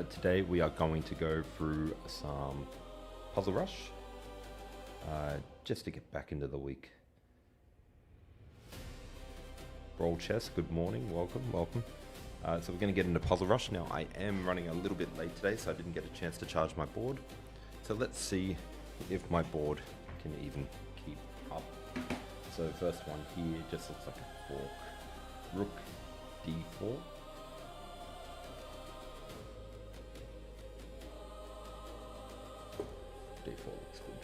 Today we are going to go through some Puzzle Rush, just to get back into the week. Roll Chess, good morning, welcome. So we're going to get into Puzzle Rush. Now I am running a little bit late today, so I didn't get a chance to charge my board. So let's see if my board can even keep up. So the first one here just looks like a fork. Rook d4. D4 looks good.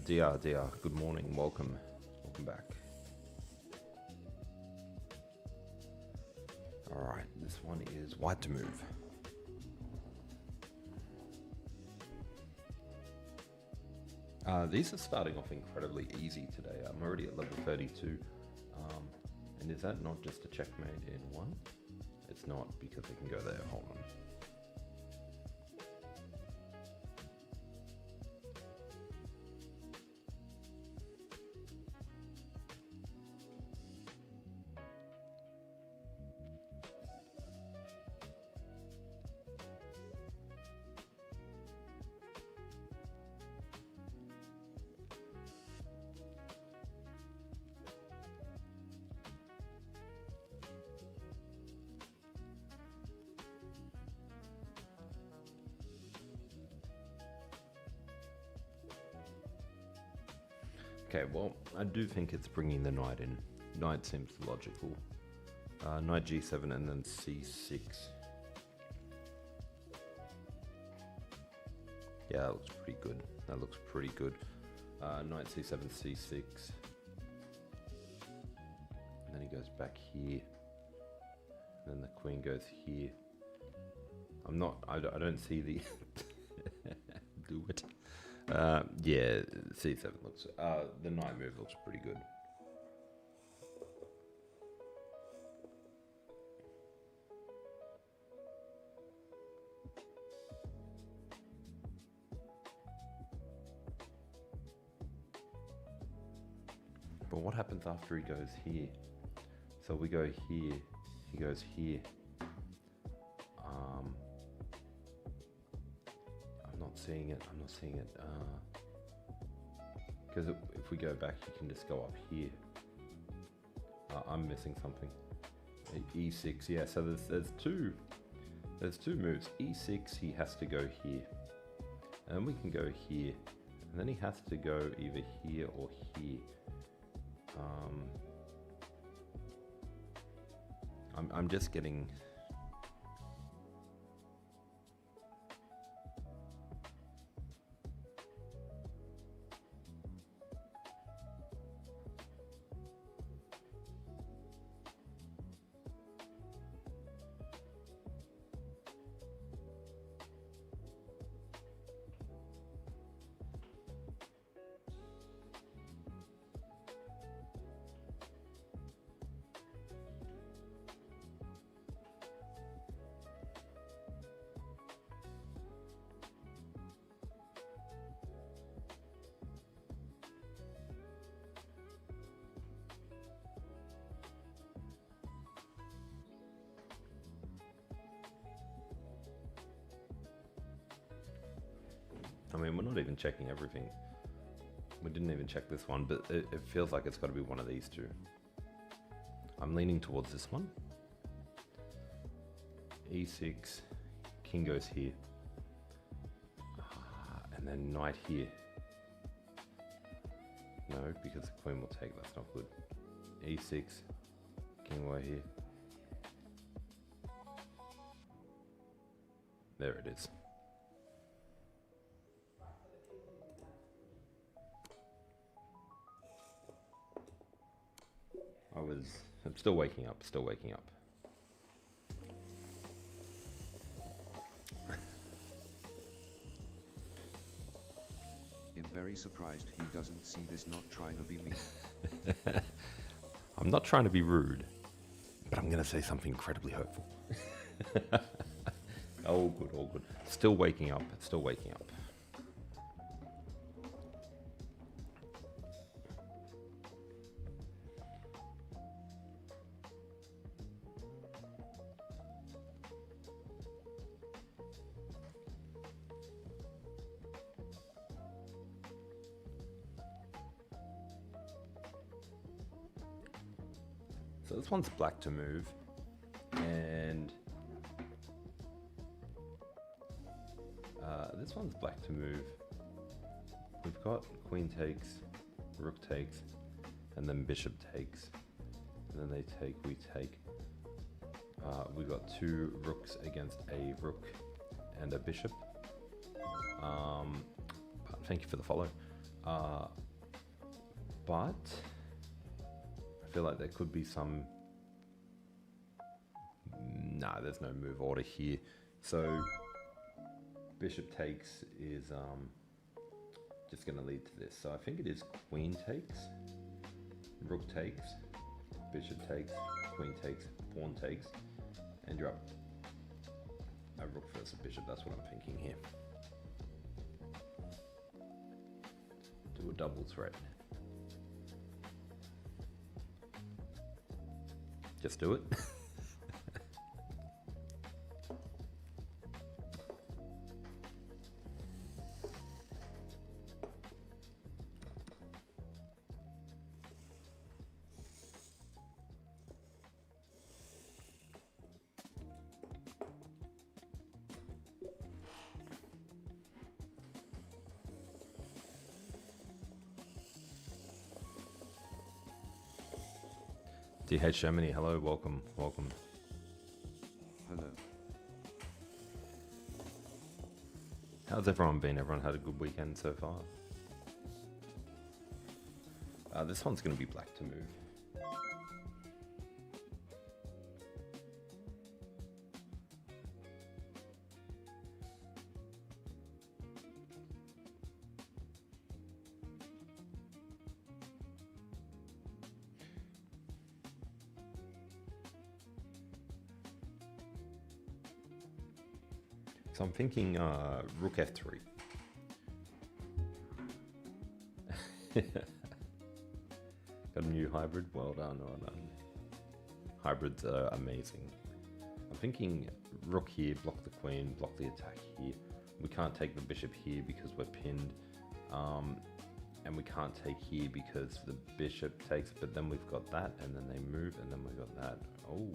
DR, good morning, welcome back. Alright, this one is white to move. These are starting off incredibly easy today. I'm already at level 32. And is that not just a checkmate in one? It's not, because they can go there, hold on. Okay, well, I do think it's bringing the knight in. Knight seems logical. Knight g7 and then c6. Yeah, that looks pretty good. Knight c7, c6. And then he goes back here. And then the queen goes here. I don't see the... do it. Yeah, c7 looks... the knight move looks pretty good. But what happens after he goes here? So we go here, he goes here. I'm not seeing it. Because if we go back, you can just go up here. I'm missing something. E6, yeah. So there's two moves. E6, he has to go here, and then we can go here, and then he has to go either here or here. I'm just getting. I mean, we're not even checking everything. We didn't even check this one, but it feels like it's got to be one of these two. I'm leaning towards this one. E6, king goes here. And then knight here. No, because the queen will take, that's not good. E6, king away here. There it is. I'm still waking up. I'm very surprised he doesn't see this, not trying to be mean. I'm not trying to be rude. But I'm going to say something incredibly hurtful. All good, all good. Still waking up, still waking up. So this one's black to move, and this one's black to move. We've got queen takes, rook takes, and then bishop takes, and then they take, we take. We got two rooks against a rook and a bishop. Thank you for the follow. But I feel like there could be some. Nah, there's no move order here. So bishop takes is just going to lead to this. So I think it is queen takes, rook takes, bishop takes, queen takes, pawn takes, and you're up a rook versus a bishop. That's what I'm thinking here. Do a double threat. Just do it. DH Germany, hello, welcome, welcome. Hello. How's everyone been? Everyone had a good weekend so far? This one's going to be black to move. So I'm thinking rook f3. Got a new hybrid? Well done, well done. Hybrids are amazing. I'm thinking rook here, block the queen, block the attack here. We can't take the bishop here because we're pinned. And we can't take here because the bishop takes, but then we've got that, and then they move, and then we've got that. Oh.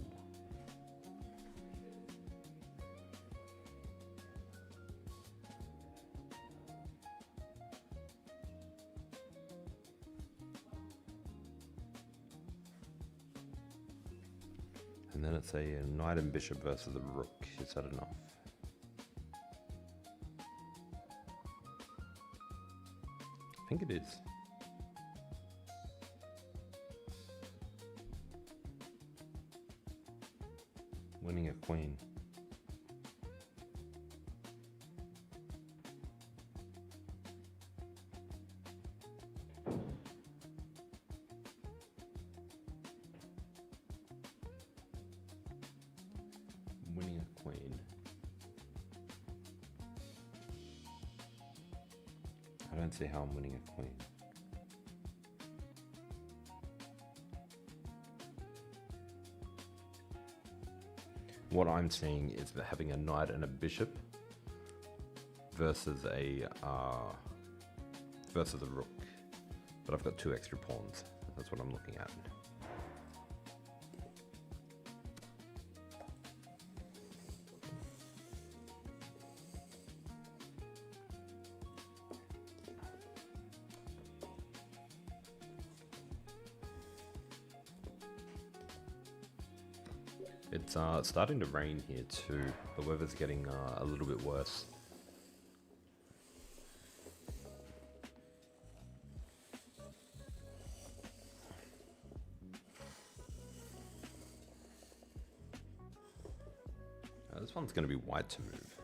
And then it's a knight and bishop versus the rook. Is that enough? I think it is. Winning a queen. Winning a queen. I don't see how I'm winning a queen. What I'm seeing is that having a knight and a bishop versus a rook, but I've got two extra pawns. That's what I'm looking at. It's starting to rain here too. The weather's getting a little bit worse. This one's going to be white to move.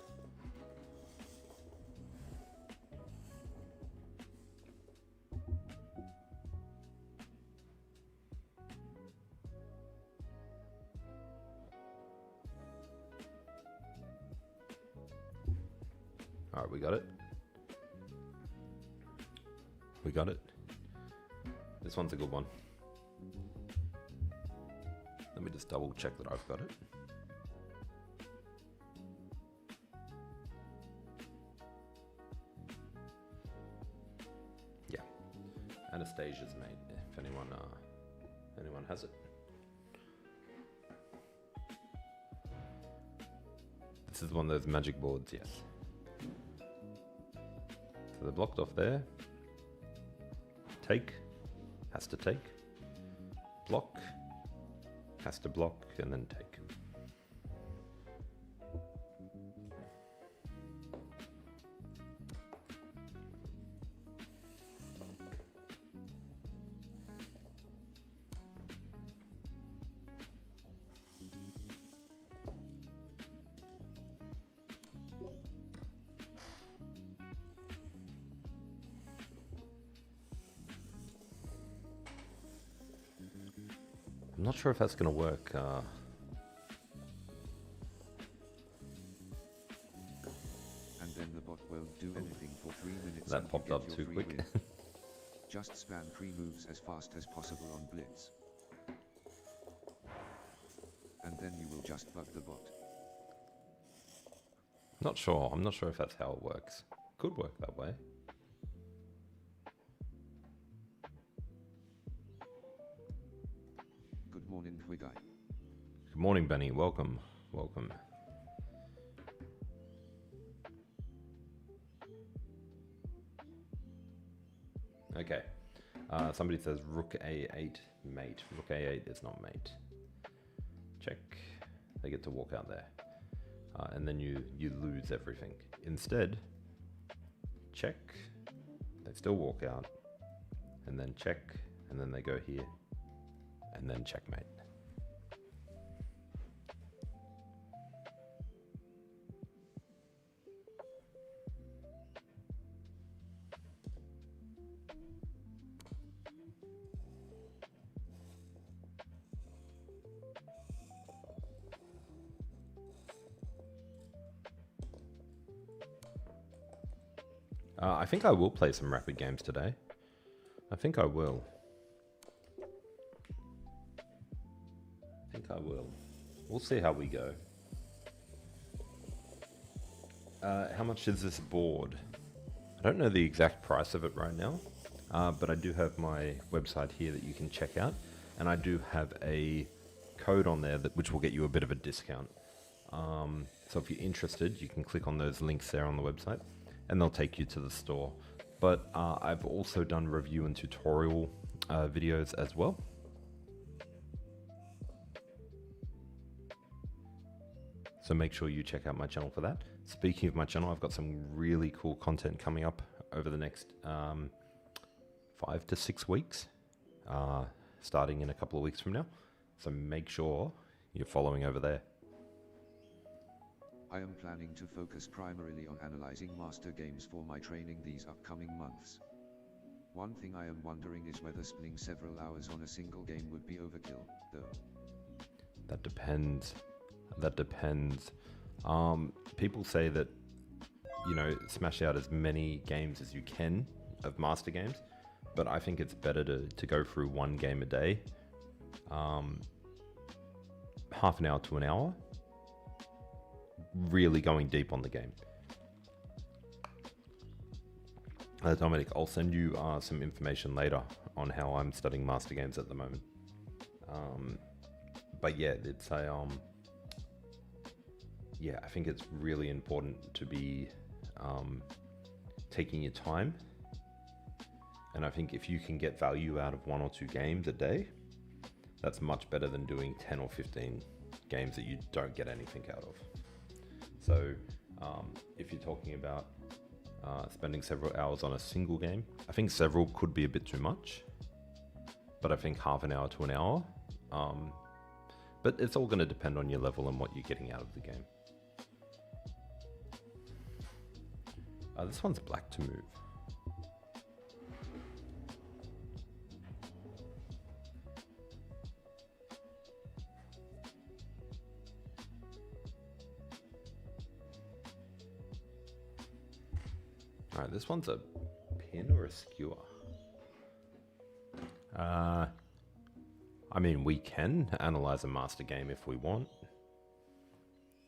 All right, we got it. We got it. This one's a good one. Let me just double check that I've got it. Yeah, Anastasia's mate. If anyone has it. This is one of those magic boards, yes. So they're blocked off there. Take, has to take. Block, has to block, and then take. I'm not sure if that's going to work. And then the bot won't do anything for 3 minutes. That popped up too quick. Just spam pre-moves as fast as possible on blitz. And then you will just bug the bot. Not sure. I'm not sure if that's how it works. Could work that way. Good morning, Twiggy. Good morning, Benny. Welcome. Welcome. Okay. Somebody says Rook A8 mate. Rook A8 is not mate. Check. They get to walk out there. And then you lose everything. Instead, check. They still walk out. And then check. And then they go here. And then checkmate. I think I will play some rapid games today. I think I will. We'll see how we go. How much is this board? I don't know the exact price of it right now, but I do have my website here that you can check out, and I do have a code on there which will get you a bit of a discount. So if you're interested, you can click on those links there on the website, and they'll take you to the store. But I've also done review and tutorial videos as well. So make sure you check out my channel for that. Speaking of my channel, I've got some really cool content coming up over the next 5 to 6 weeks, starting in a couple of weeks from now. So make sure you're following over there. I am planning to focus primarily on analyzing master games for my training these upcoming months. One thing I am wondering is whether spending several hours on a single game would be overkill, though. That depends. People say that, you know, smash out as many games as you can of master games, but I think it's better to go through one game a day, half an hour to an hour, really going deep on the game. Dominic, I'll send you some information later on how I'm studying master games at the moment. But yeah, it's a yeah, I think it's really important to be taking your time. And I think if you can get value out of 1 or 2 games a day, that's much better than doing 10 or 15 games that you don't get anything out of. So if you're talking about spending several hours on a single game, I think several could be a bit too much, but I think half an hour to an hour. But it's all going to depend on your level and what you're getting out of the game. This one's black to move. Alright, this one's a pin or a skewer? I mean, we can analyze a master game if we want.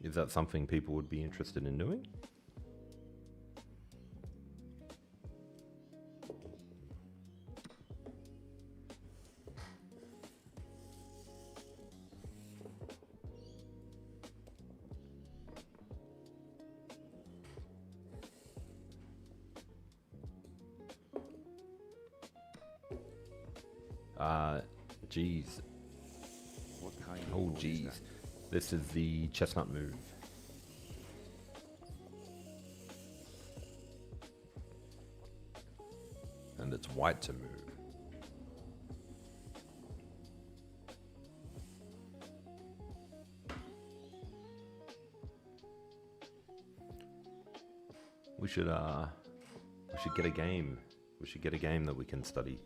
Is that something people would be interested in doing? Geez. What kind of Oh, board is geez. that? This is the Chessnut move. And it's white to move. We should get a game. We should get a game that we can study.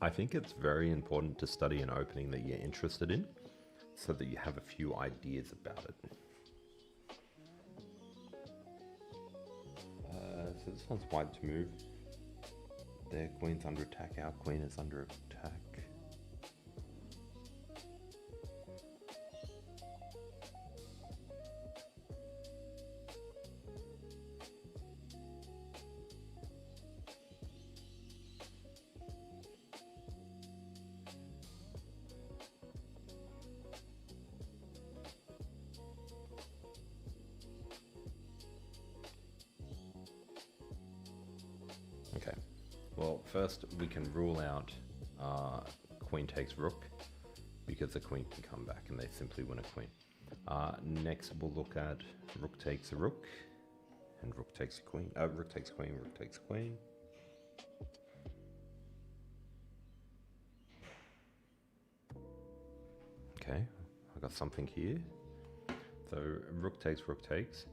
I think it's very important to study an opening that you're interested in so that you have a few ideas about it. So this one's white to move. Their queen's under attack, our queen is under attack. Okay, well, first we can rule out queen takes rook because the queen can come back and they simply win a queen. Next we'll look at rook takes a rook and rook takes a queen. Rook takes queen, rook takes queen. Okay, I got something here. So rook takes, rook takes.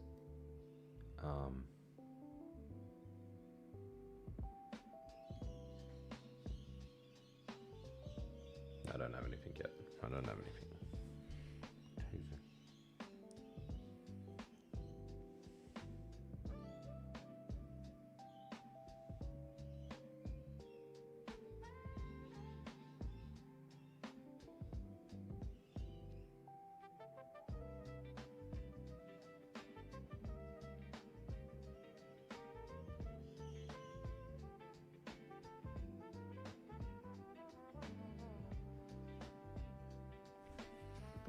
I don't have anything yet. I don't have anything.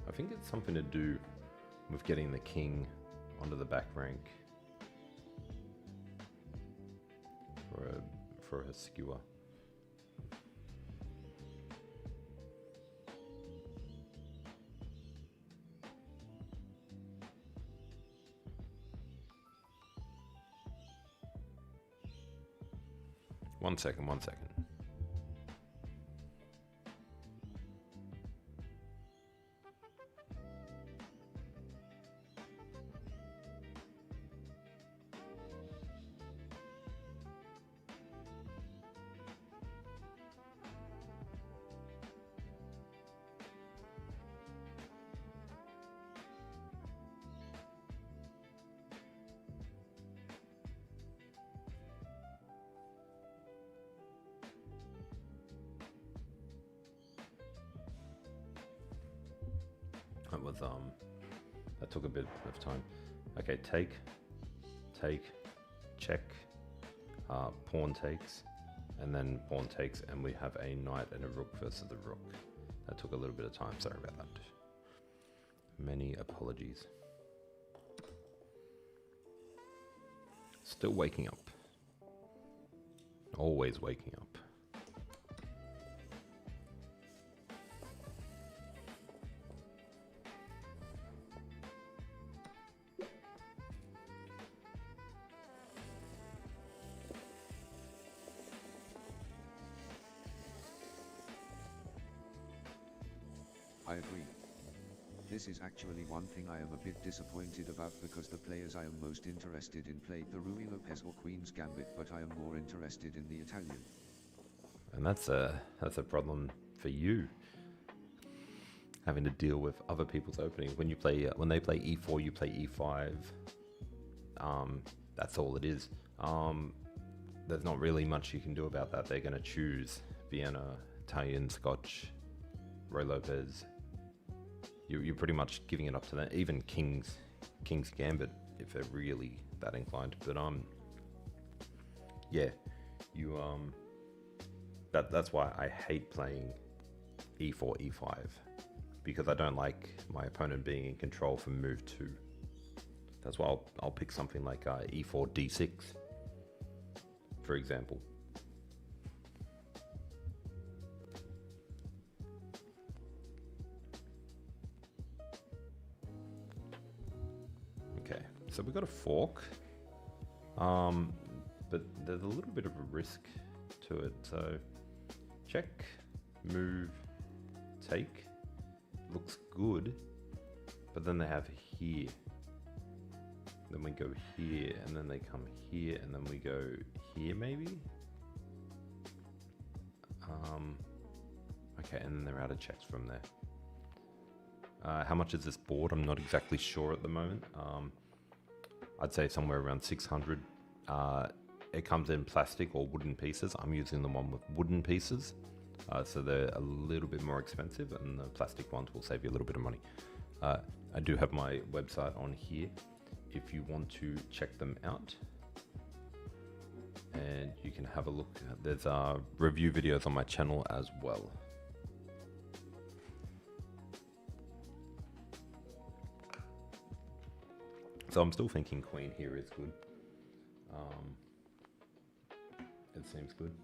I think it's something to do with getting the king onto the back rank for a skewer. One second. That took a bit of time. Okay, take, check, pawn takes, and then pawn takes, and we have a knight and a rook versus the rook. That took a little bit of time, sorry about that. Many apologies. Still waking up. Always waking up. I agree. This is actually one thing I am a bit disappointed about because the players I am most interested in played the Ruy Lopez or Queen's Gambit, but I am more interested in the Italian. And that's a problem for you, having to deal with other people's openings. When you play, when they play e4, you play e5. That's all it is. There's not really much you can do about that. They're going to choose Vienna, Italian, Scotch, Roy Lopez. You're pretty much giving it up to them. Even King's Gambit, if they're really that inclined. But yeah, that's why I hate playing e4, e5, because I don't like my opponent being in control for move 2. That's why I'll pick something like e4, d6, for example. Okay, so we've got a fork, but there's a little bit of a risk to it. So check, move, take, looks good, but then they have here. Then we go here, and then they come here, and then we go here maybe? Okay, and then they're out of checks from there. How much is this board? I'm not exactly sure at the moment. I'd say somewhere around 600. It comes in plastic or wooden pieces. I'm using the one with wooden pieces, so they're a little bit more expensive, and the plastic ones will save you a little bit of money. I do have my website on here if you want to check them out, and you can have a look. There's review videos on my channel as well. So I'm still thinking queen here is good. It seems good.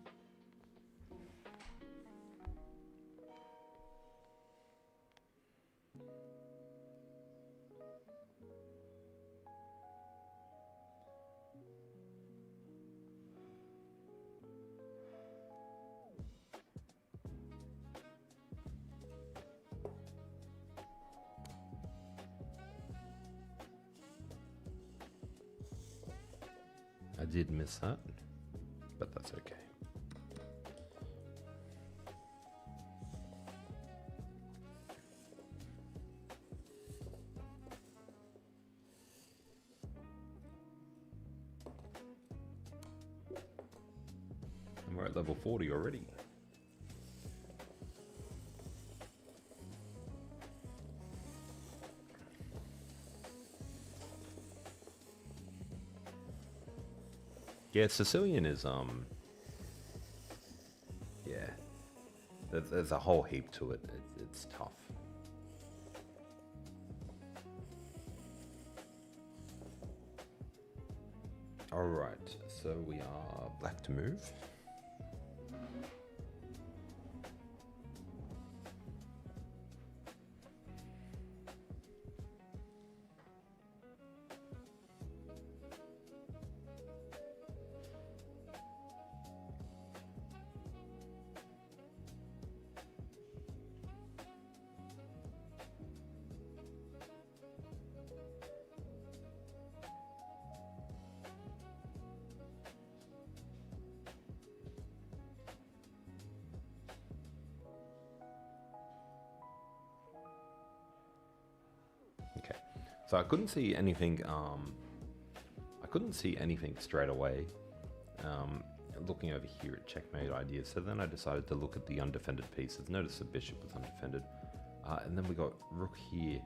I did miss that, but that's okay. And we're at level 40 already. Yeah, Sicilian is, yeah, there's a whole heap to it. It's tough. All right, so we are black to move. Okay, so I couldn't see anything. I couldn't see anything straight away. Looking over here at checkmate ideas, so then I decided to look at the undefended pieces. Notice the bishop was undefended, and then we got rook here.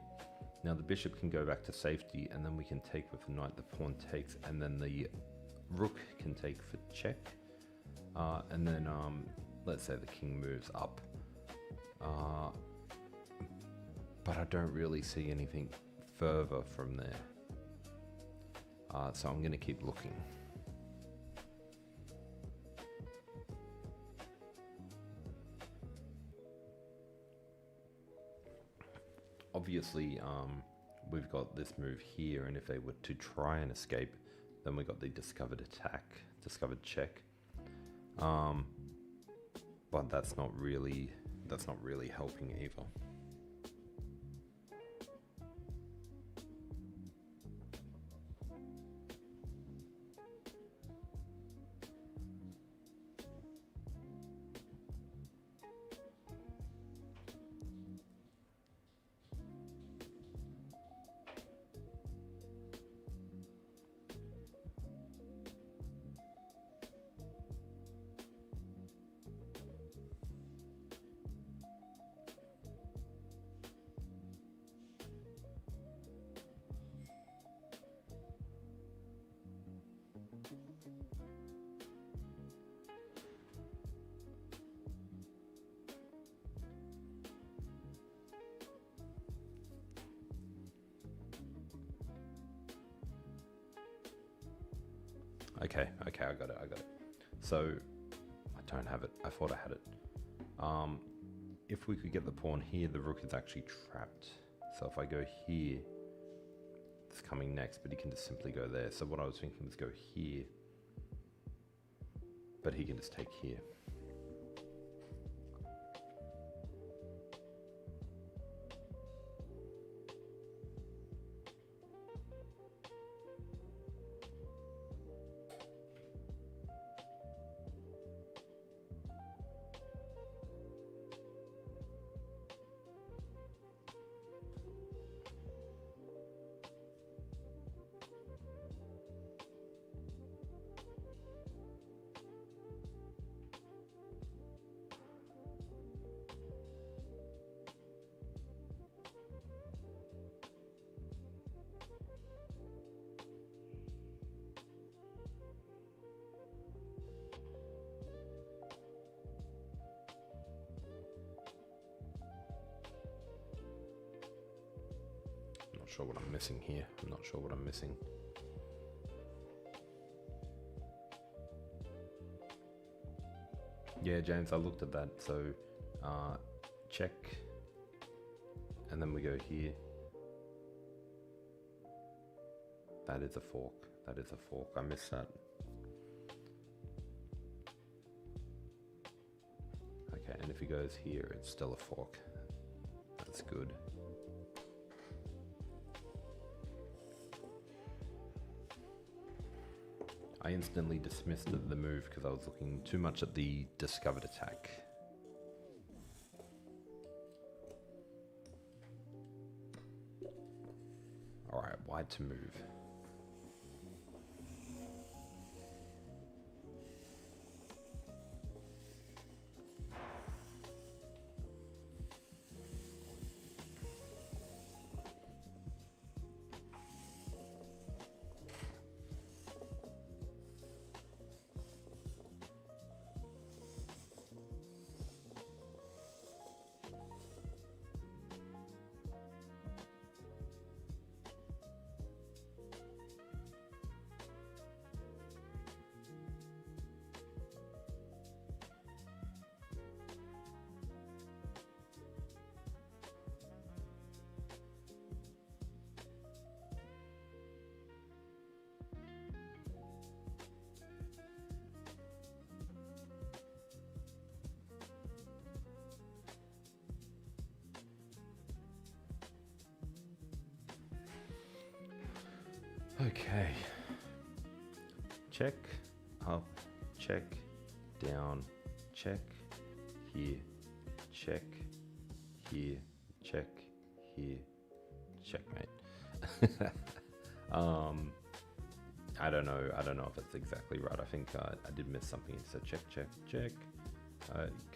Now the bishop can go back to safety, and then we can take with the knight. The pawn takes, and then the rook can take for check, and then let's say the king moves up. But I don't really see anything further from there. So I'm going to keep looking. Obviously, we've got this move here, and if they were to try and escape, then we got the discovered attack, discovered check. But that's not really helping either. Okay, I got it. So, I don't have it. I thought I had it. If we could get the pawn here, the rook is actually trapped. So if I go here, it's coming next, but he can just simply go there. So what I was thinking was go here, but he can just take here. Not sure what I'm missing here. I'm not sure what I'm missing. Yeah, James, I looked at that. So check, and then we go here. That is a fork. That is a fork. I missed that. Okay, and if he goes here, it's still a fork. That's good. I instantly dismissed the move because I was looking too much at the discovered attack. Alright, wide to move. Okay. Check, up, check, down, check, here, check, here, check, here, checkmate. I don't know if that's exactly right. I think I did miss something. So check, check, check.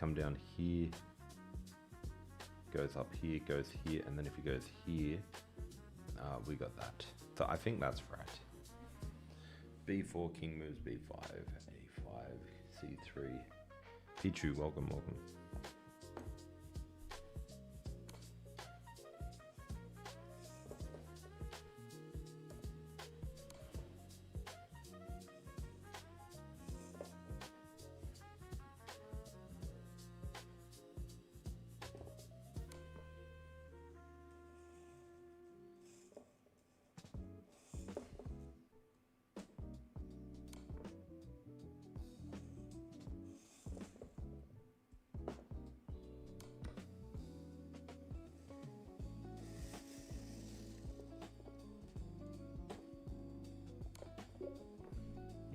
Come down here, goes up here, goes here, and then if he goes here, we got that. So I think that's right. B4, king moves B5, A5, C3. Pichu, welcome.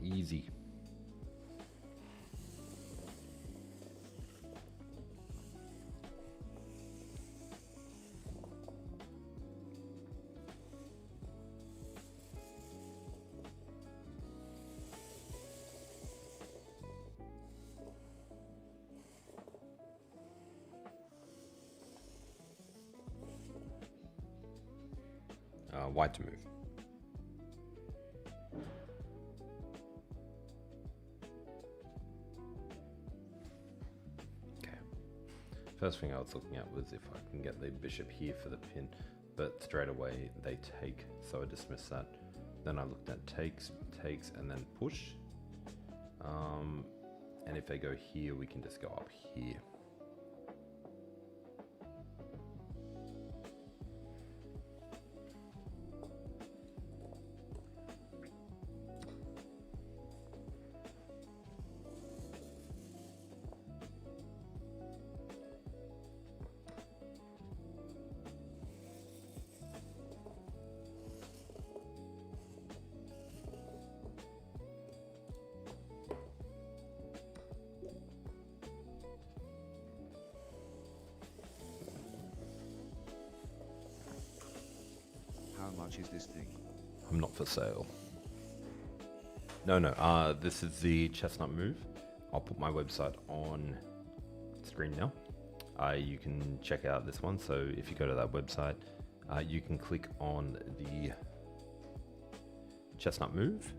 Easy. White to move. Okay. First thing I was looking at was if I can get the bishop here for the pin, but straight away they take, so I dismissed that. Then I looked at takes, and then push, And if they go here, we can just go up here. How much is this thing? I'm not for sale. No, this is the Chessnut move. I'll put my website on screen now. You can check out this one. So if you go to that website, you can click on the Chessnut move.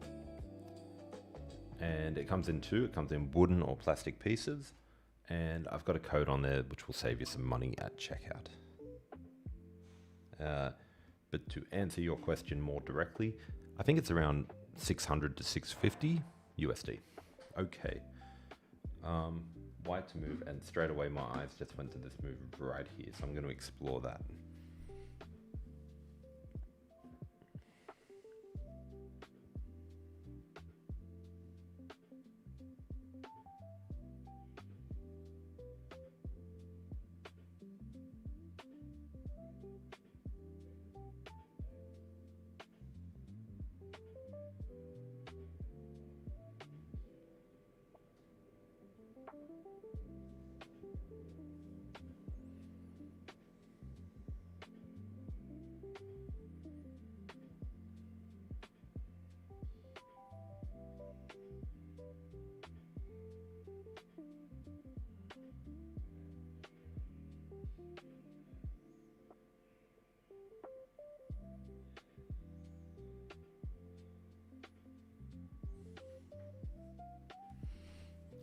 And it comes in two. It comes in wooden or plastic pieces. And I've got a code on there which will save you some money at checkout. But to answer your question more directly, I think it's around 600 to 650 USD. Okay. White to move, and straight away my eyes just went to this move right here. So I'm going to explore that.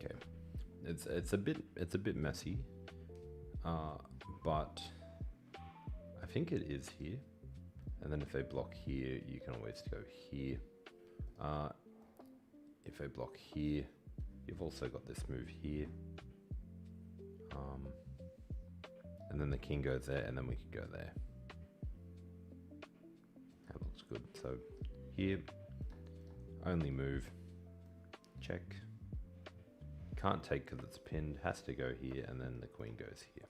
Okay, it's a bit messy, but I think it is here. And then if they block here, you can always go here. If they block here, you've also got this move here. And then the king goes there, and then we could go there. That looks good. So here, only move, check. Can't take because it's pinned, has to go here, and then the queen goes here.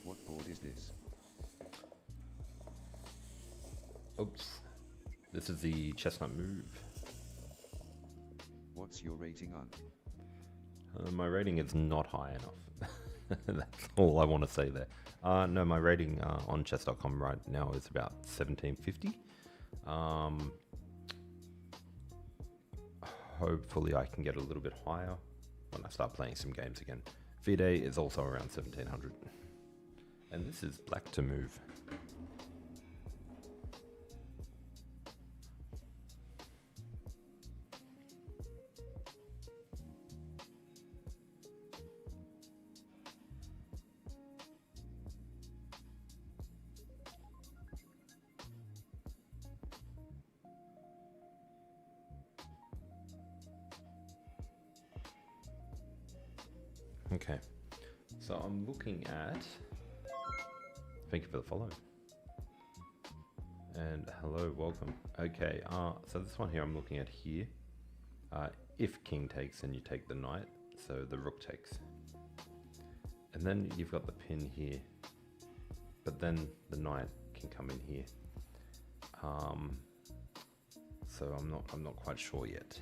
What board is this? Oops. This is the Chessnut move. What's your rating on? My rating is not high enough. That's all I want to say there. No, my rating on chess.com right now is about 1750. Hopefully I can get a little bit higher when I start playing some games again. FIDE is also around 1700. And this is black to move. Okay, so I'm looking at, thank you for the follow, and hello, welcome. Okay, so this one here I'm looking at here, if king takes and you take the knight, so the rook takes, and then you've got the pin here, but then the knight can come in here, so I'm not quite sure yet.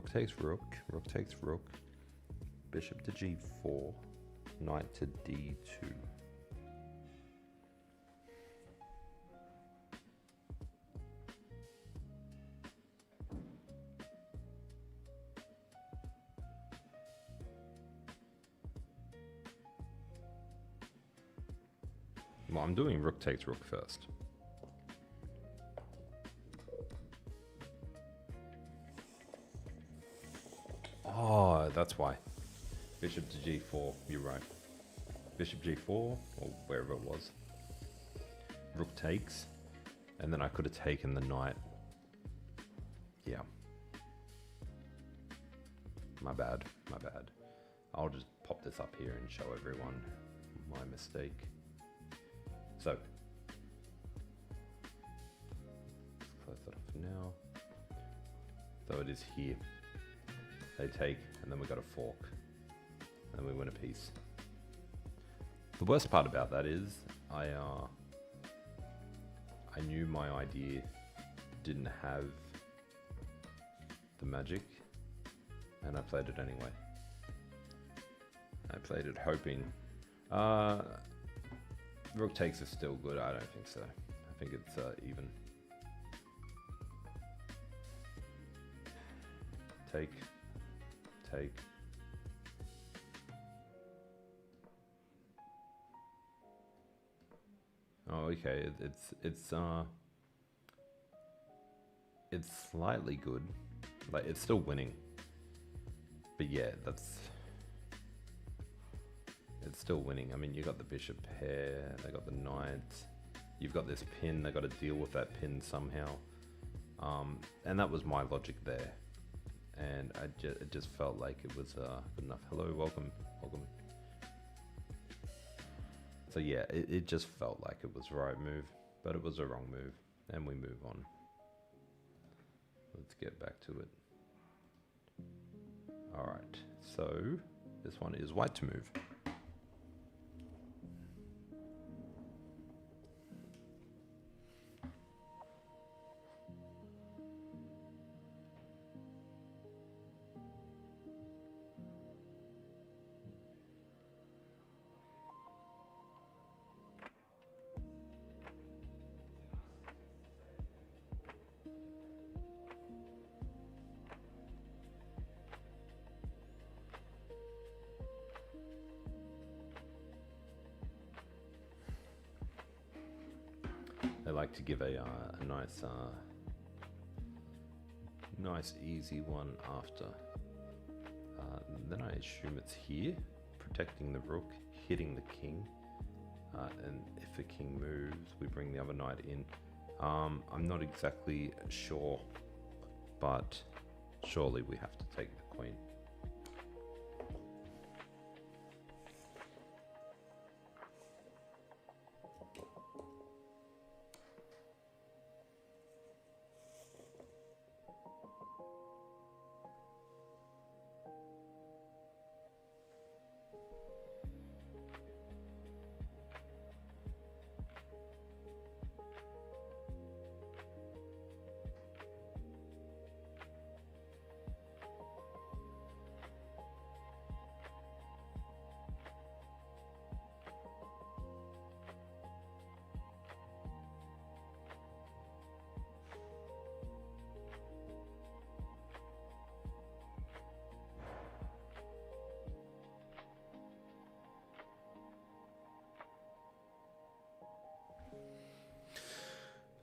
Rook takes rook. Rook takes rook. Bishop to g4. Knight to d2. Well, I'm doing rook takes rook first. Oh, that's why. Bishop to g4, you're right. Bishop g4, or wherever it was. Rook takes, and then I could have taken the knight. Yeah. My bad, my bad. I'll just pop this up here and show everyone my mistake. So, let's close that off now. So it is here. They take, and then we got a fork. And we win a piece. The worst part about that is I knew my idea didn't have the magic, and I played it anyway. I played it hoping. Rook takes is still good. I don't think so. I think it's even. Take. Take. Oh, okay. It's slightly good. Like, it's still winning. But yeah, it's still winning. I mean, you got the bishop pair, they got the knight, you've got this pin, they got to deal with that pin somehow. And that was my logic there. And it just felt like it was good enough. Hello, welcome, welcome. So yeah, it just felt like it was the right move, but it was a wrong move, and we move on. Let's get back to it. All right, so this one is white to move. They like to give a nice, nice easy one after. Then I assume it's here, protecting the rook, hitting the king, and if the king moves, we bring the other knight in. I'm not exactly sure, but surely we have to take the queen.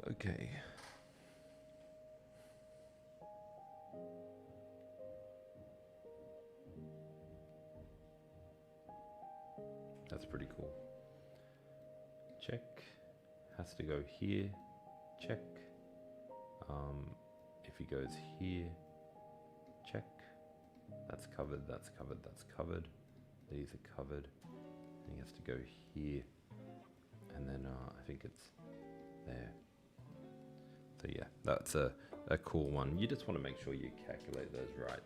Okay. That's pretty cool. Check. Has to go here. Check. If he goes here, check. That's covered, that's covered, that's covered. These are covered. And he has to go here. And then I think it's there. So yeah, that's a cool one. You just want to make sure you calculate those right.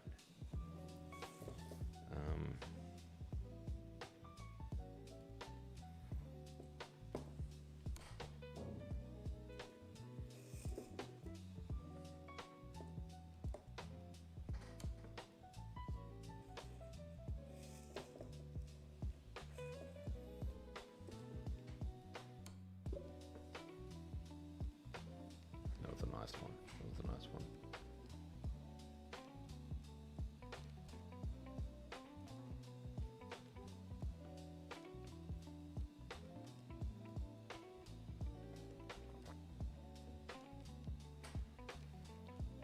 nice one. That was a nice one.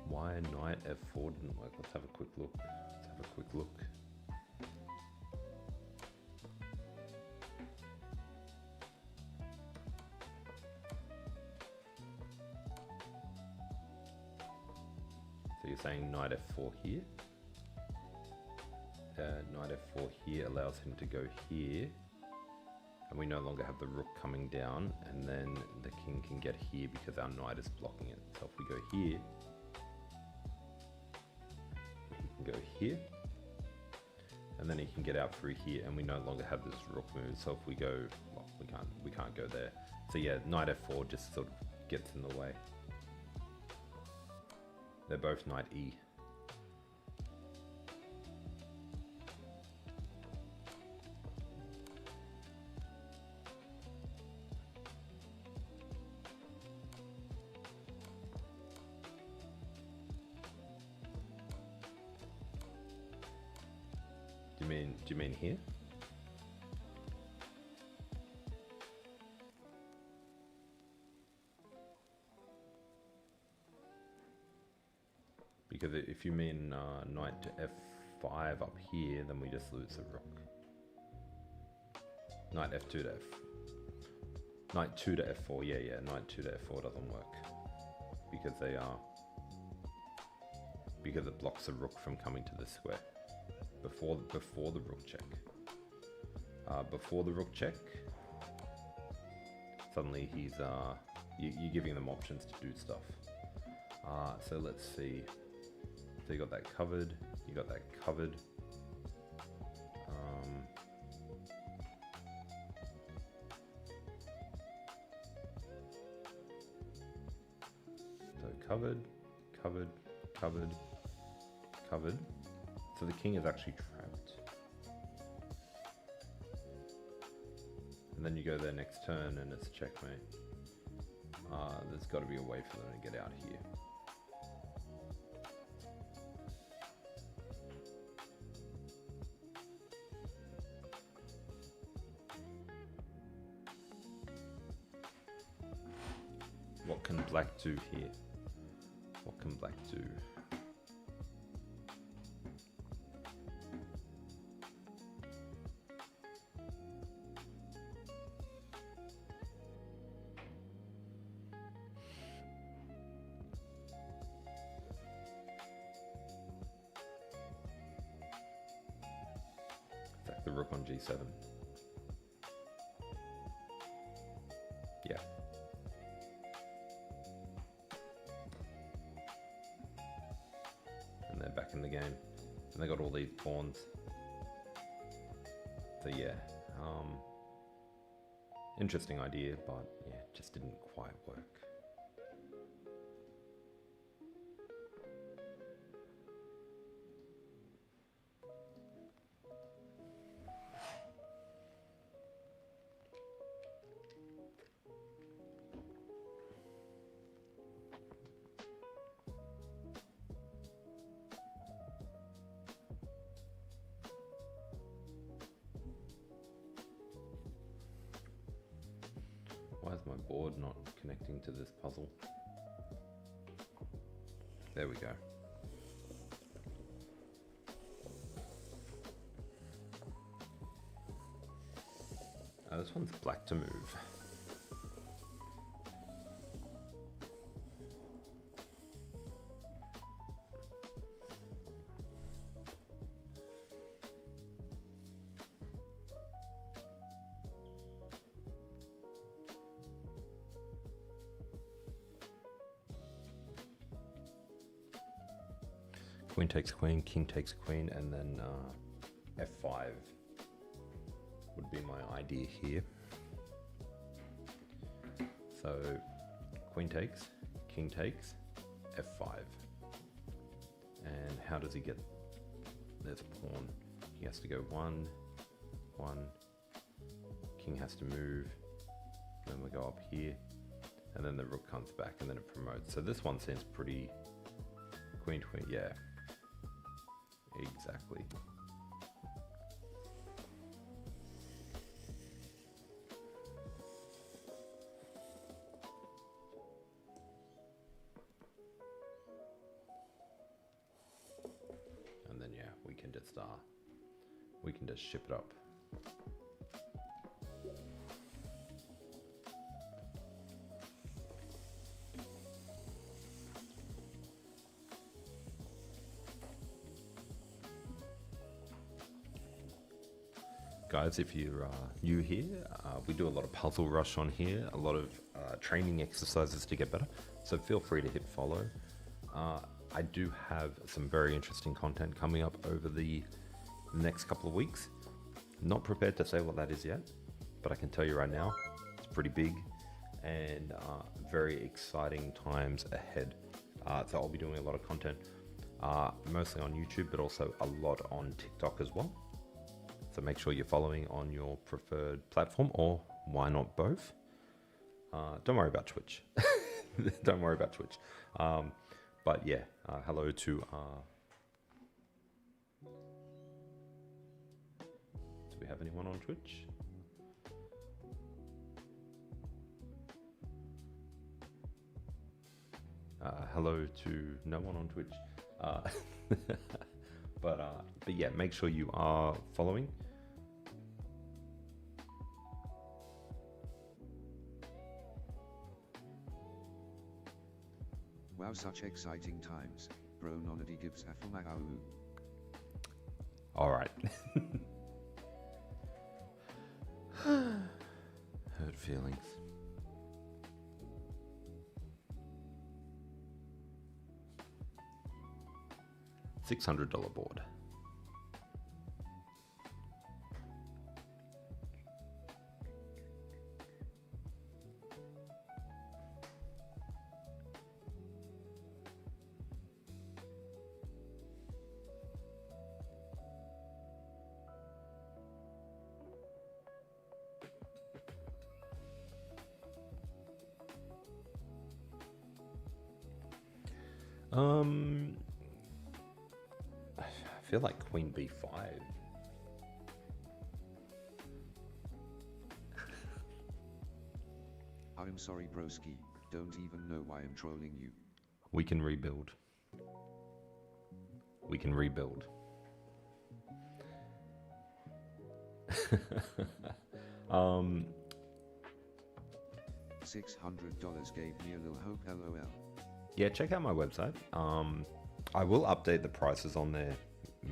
Why knight f4 didn't work? Let's have a quick look. Let's have a quick look. So you're saying knight f4 here? Knight f4 here allows him to go here, and we no longer have the rook coming down, and then the king can get here because our knight is blocking it. So if we go here, he can go here, and then he can get out through here, and we no longer have this rook move. So if we go, well, we can't go there. So yeah, knight f4 just sort of gets in the way. They're both knight e. Do you mean here? Because if you mean knight to f5 up here, then we just lose the rook. Knight f2 to knight 2 to f4. Yeah, knight 2 to f4 doesn't work because because it blocks the rook from coming to the square before the rook check. Before the rook check, suddenly he's you're giving them options to do stuff. So let's see. So you got that covered. You got that covered. So covered, covered, covered, covered. So the king is actually trapped. And then you go there next turn and it's checkmate. There's got to be a way for them to get out here. What can black do here? What can black do? Attack the rook on g7. Yeah. And they're back in the game. And they got all these pawns. So yeah. Interesting idea, but yeah, it just didn't quite work. Why is my board not connecting to this puzzle? There we go. This one's black to move. Queen takes queen, king takes queen, and then f5 would be my idea here. So queen takes, king takes, f5. And how does he get, there's a pawn. He has to go 1, 1, king has to move, then we go up here, and then the rook comes back, and then it promotes. So this one seems pretty queen, yeah, exactly. And then yeah, we can just ship it up. Guys, if you're new here, we do a lot of puzzle rush on here, a lot of training exercises to get better, so feel free to hit follow. I do have some very interesting content coming up over the next couple of weeks. Not prepared to say what that is yet, but I can tell you right now, it's pretty big and very exciting times ahead. So I'll be doing a lot of content, mostly on YouTube, but also a lot on TikTok as well. So make sure you're following on your preferred platform, or why not both? Don't worry about Twitch. Don't worry about Twitch. But yeah, hello to... do we have anyone on Twitch? Hello to no one on Twitch. But yeah, make sure you are following. Wow, such exciting times. Bro nonady gives afumau. All right. Hurt feelings. $600 board. I feel like Queen B5. I'm sorry, broski. Don't even know why I'm trolling you. We can rebuild. We can rebuild. $600 gave me a little hope, lol. Yeah, check out my website. I will update the prices on there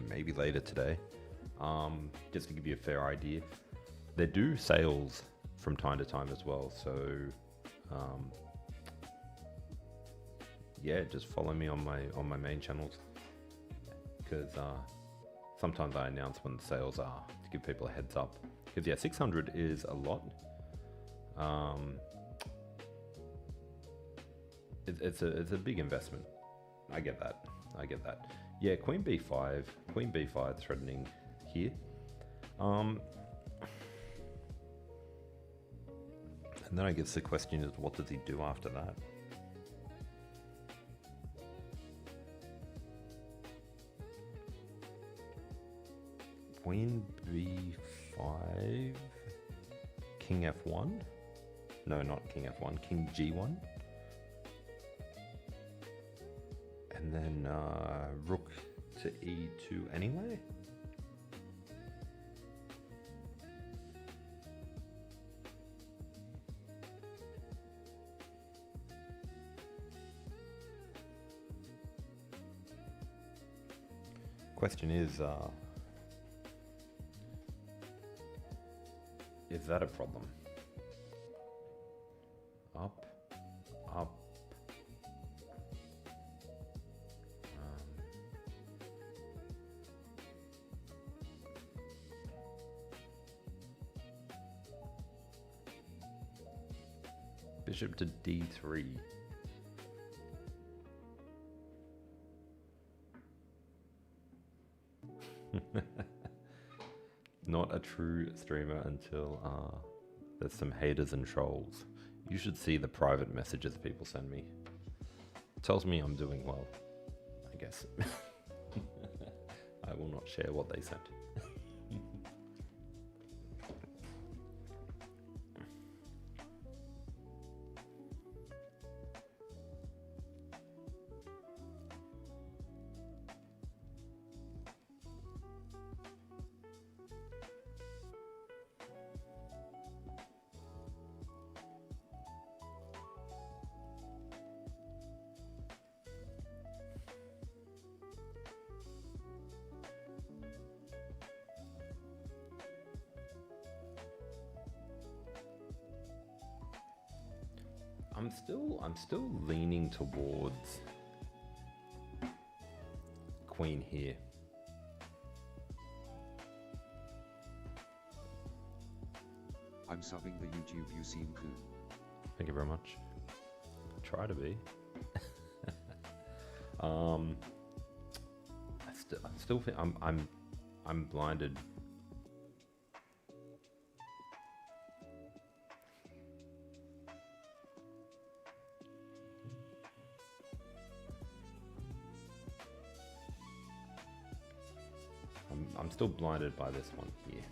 maybe later today, just to give you a fair idea. They do sales from time to time as well, so yeah, just follow me on my main channels, because sometimes I announce when the sales are to give people a heads up. Because yeah, 600 is a lot. It's a big investment. I get that. Yeah, Queen B5 threatening here. And then I guess the question is, what does he do after that? Queen B5, King F1? No, not King F1, King G1. And then Rook to E2 anyway? Question is that a problem? Up, up. Bishop to D3. Not a true streamer until there's some haters and trolls. You should see the private messages people send me. It tells me I'm doing well, I guess. I will not share what they sent. I'm still leaning towards queen here. I'm subbing the YouTube, you seem cool. Thank you very much. Try to be. I still think I'm blinded. I'm still blinded by this one here.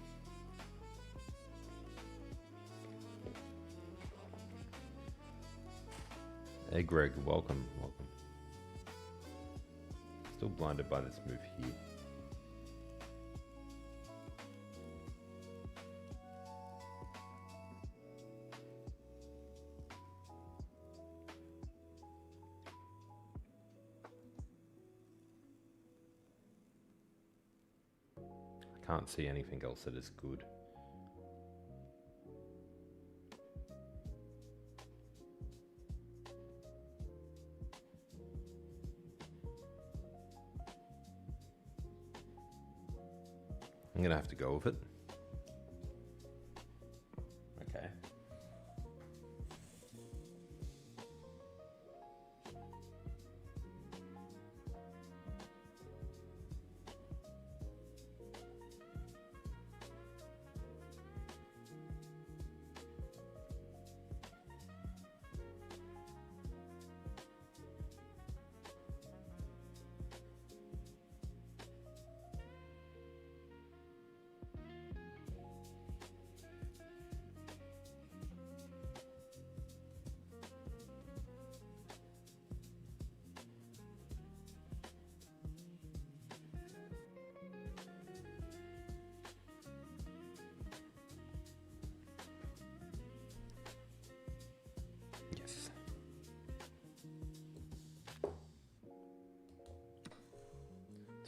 Hey Greg, welcome. Still blinded by this move here. I can't see anything else that is good. I'm gonna have to go with it. Okay.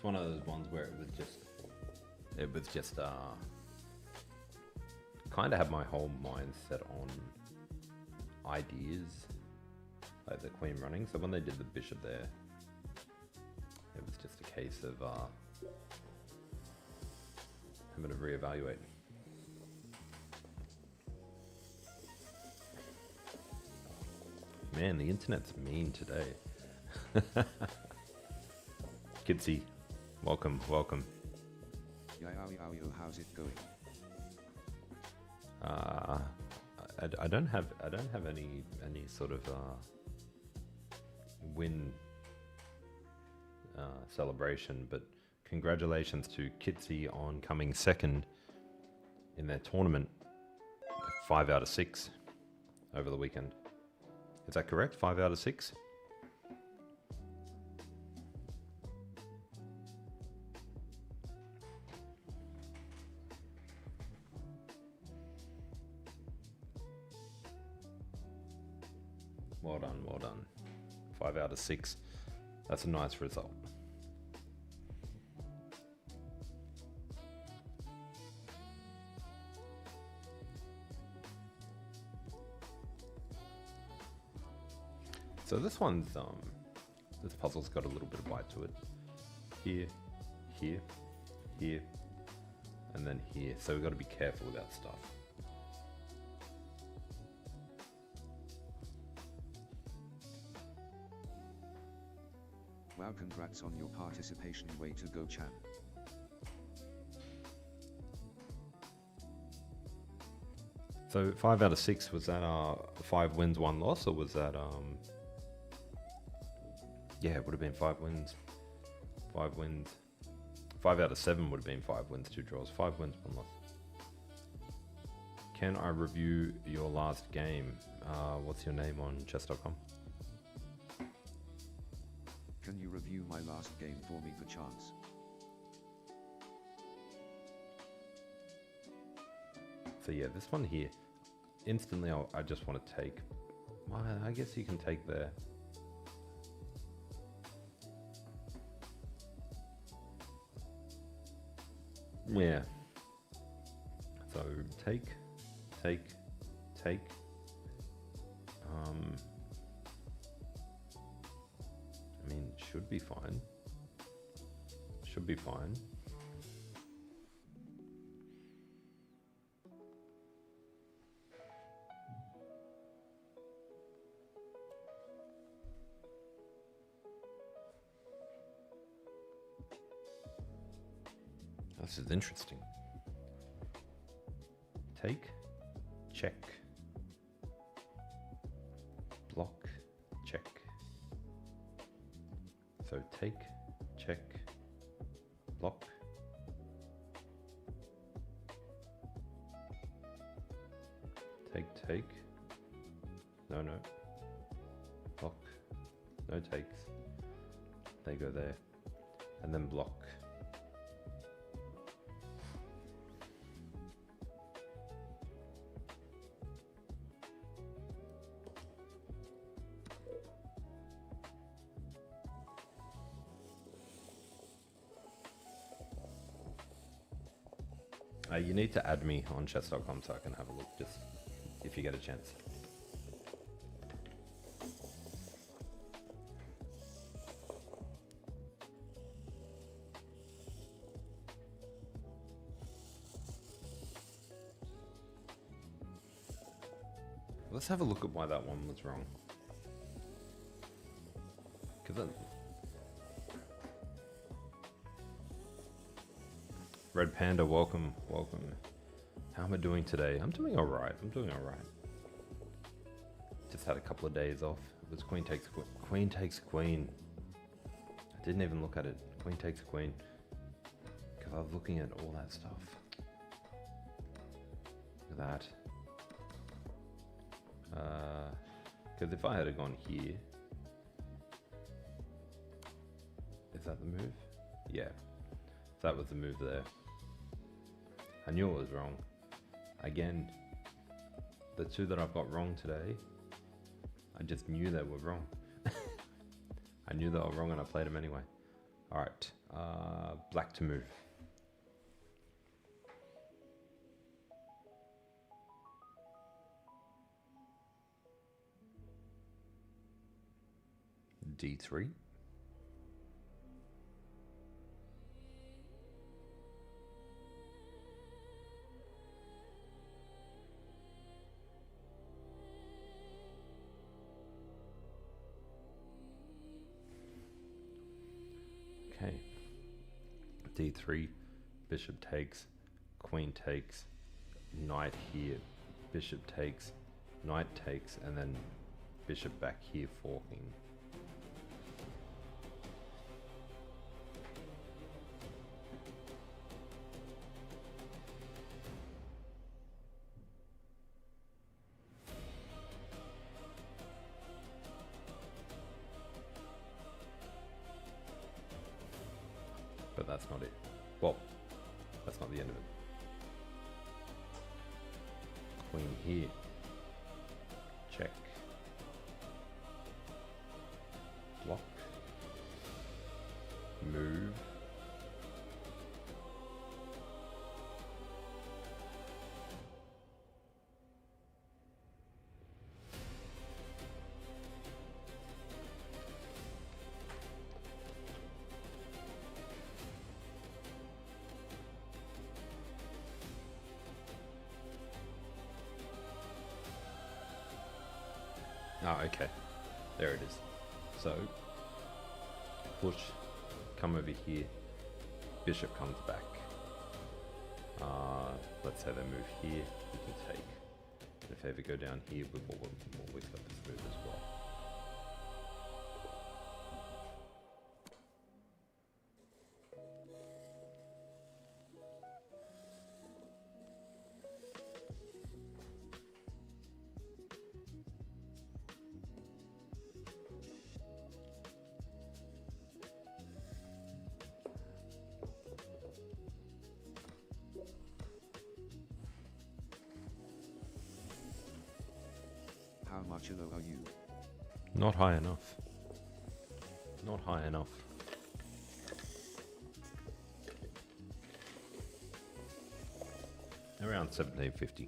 One of those ones where it was just kind of had my whole mind set on ideas, like the queen running. So when they did the bishop there, it was just a case of having to reevaluate. Man, the internet's mean today. Kitsy. Welcome. How's it going? I don't have any sort of win celebration, but congratulations to Kitsy on coming second in their tournament, 5 out of 6 over the weekend. Is that correct? 5 out of 6? Well done. 5 out of 6. That's a nice result. So this one's this puzzle's got a little bit of bite to it. Here, and then here. So we've got to be careful about stuff. Wow, congrats on your participation, way to go, Chan. So 5 out of 6, was that 5 wins, 1 loss, or was that yeah, it would have been 5 wins, 5 wins. 5 out of 7 would have been 5 wins, 2 draws. 5 wins, 1 loss. Can I review your last game? What's your name on chess.com? Can you review my last game for me perchance? So yeah, this one here, instantly I just want to take, well, I guess you can take there. Yeah. So take. I mean, should be fine. Should be fine. This is interesting. Take, check, block, check. So take, check, block. Take. No. Block. No takes. They go there. And then block. You need to add me on chess.com so I can have a look, just if you get a chance. Let's have a look at why that one was wrong. Red Panda, welcome. How am I doing today? I'm doing alright. Just had a couple of days off. It was queen takes queen. I didn't even look at it. Queen takes queen. Because I was looking at all that stuff. Look at that. Because if I had gone here, is that the move? Yeah, that was the move there. I knew it was wrong. Again, the two that I've got wrong today, I just knew they were wrong. I knew they were wrong and I played them anyway. All right, black to move. D3. Okay. D3, bishop takes, queen takes, knight here, bishop takes, knight takes, and then bishop back here forking. But that's not it. Well, that's not the end of it. Queen here. Check. Block. Move. Oh, okay. There it is. So, push, come over here, bishop comes back. Let's say they move here, we can take. favour go down here with what we've got this move as well. How much low are you? Not high enough. Not high enough. Around 1750.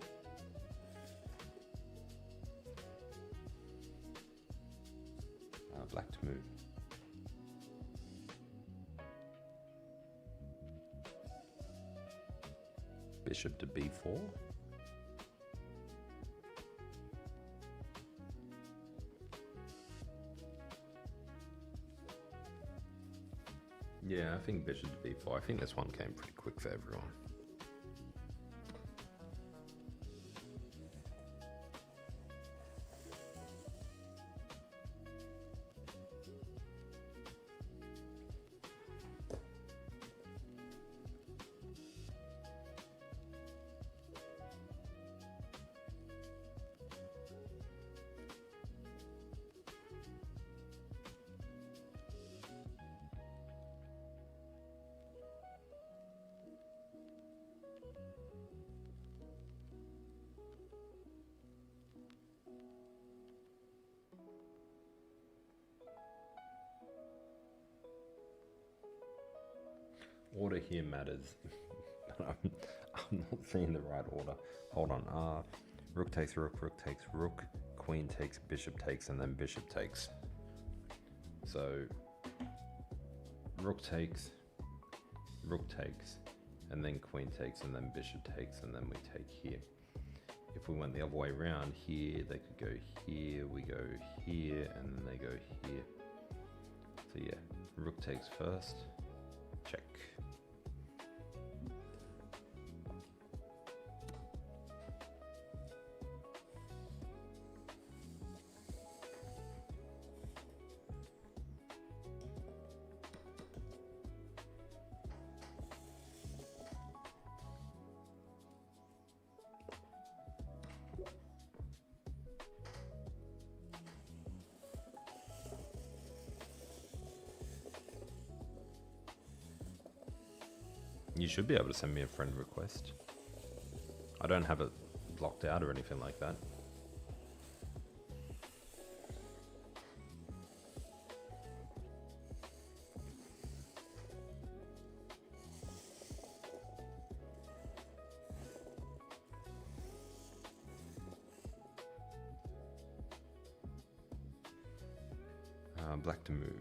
Black to move. Bishop to b4. Yeah, I think bishop to b4. I think this one came pretty quick for everyone. Order here matters. I'm not seeing the right order. Hold on. Rook takes rook, rook takes rook, queen takes, bishop takes, and then bishop takes. So rook takes, and then queen takes, and then bishop takes, and then we take here. If we went the other way around here, they could go here, we go here, and then they go here. So yeah, rook takes first. Check. You should be able to send me a friend request. I don't have it blocked out or anything like that. Black to move.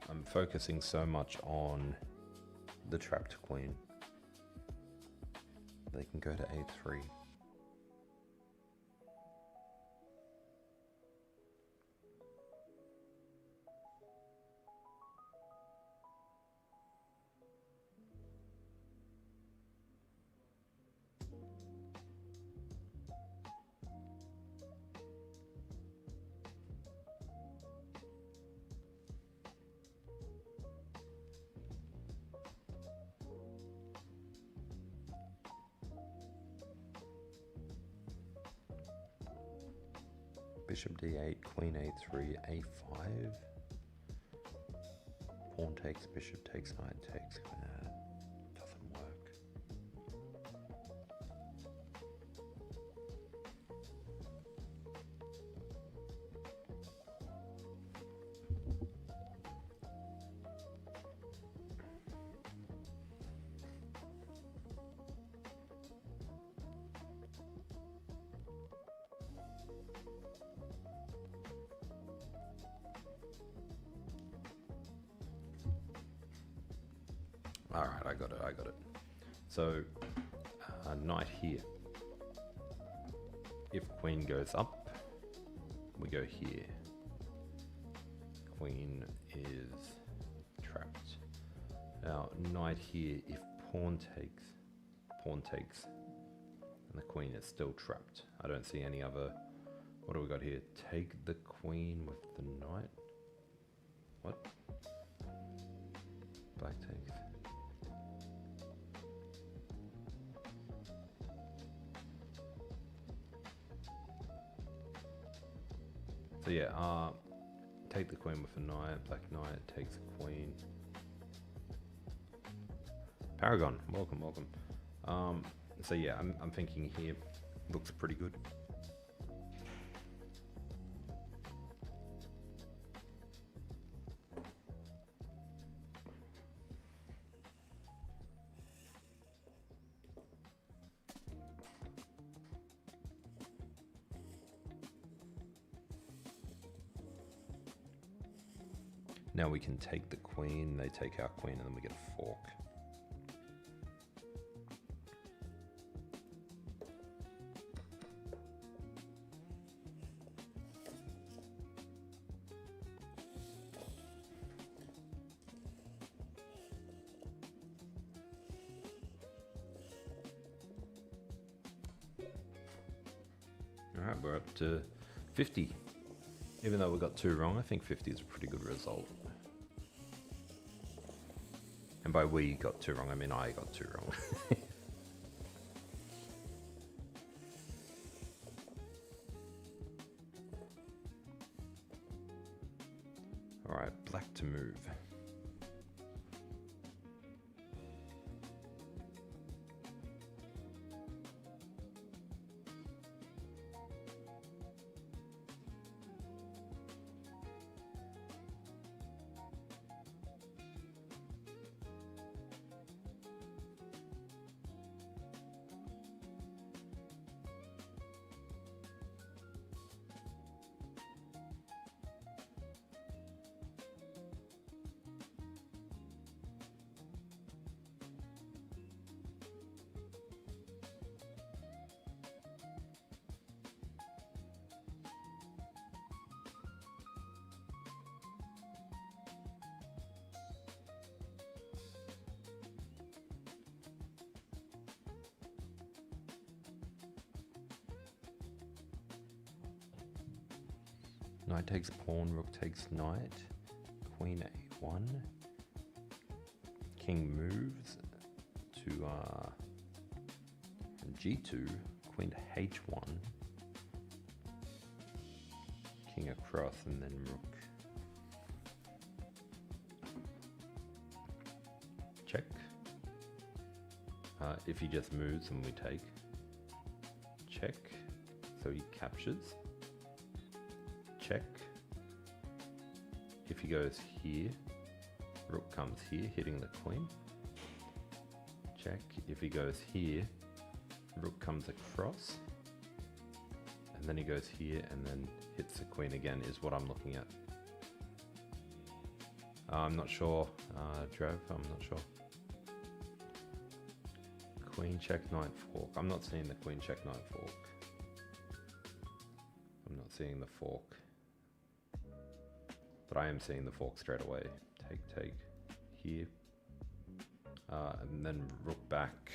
I'm focusing so much on the trapped queen. They can go to a3. Bishop d8, queen a3, a5. Pawn takes, bishop takes, knight takes. Doesn't work. Alright, I got it. So, knight here. If queen goes up, we go here. Queen is trapped. Now, knight here, if pawn takes, and the queen is still trapped. I don't see any other. What do we got here? Take the queen with the knight. What? Black takes. So yeah, take the queen with a knight. Black knight takes a queen. Paragon, welcome. So yeah, I'm thinking here looks pretty good. Now we can take the queen, they take our queen, and then we get a fork. Alright, we're up to 50. Even though we got 2 wrong, I think 50 is a pretty good result. And by we got 2 wrong, I mean I got 2 wrong. Alright, black to move. Knight takes pawn, rook takes knight, queen a1, king moves to g2, queen to h1, king across, and then rook. Check. If he just moves, then we take. Check. So he captures. Check. If he goes here, rook comes here, hitting the queen. Check. If he goes here, rook comes across. And then he goes here and then hits the queen again, is what I'm looking at. I'm not sure, Drav, I'm not sure. Queen check knight fork. I'm not seeing the queen check knight fork. I'm not seeing the fork. But I am seeing the fork straight away. Take here. And then rook back.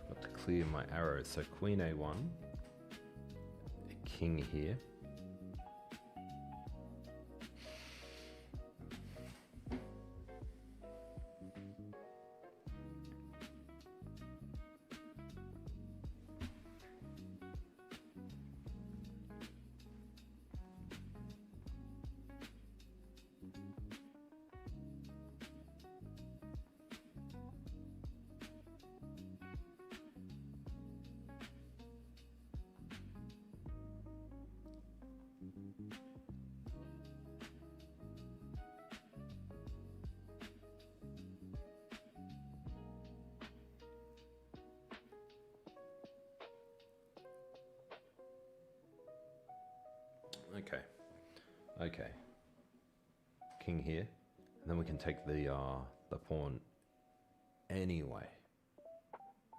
Got to clear my arrows. So queen a1, a king here, Okay. Okay. King here. And then we can take the pawn anyway.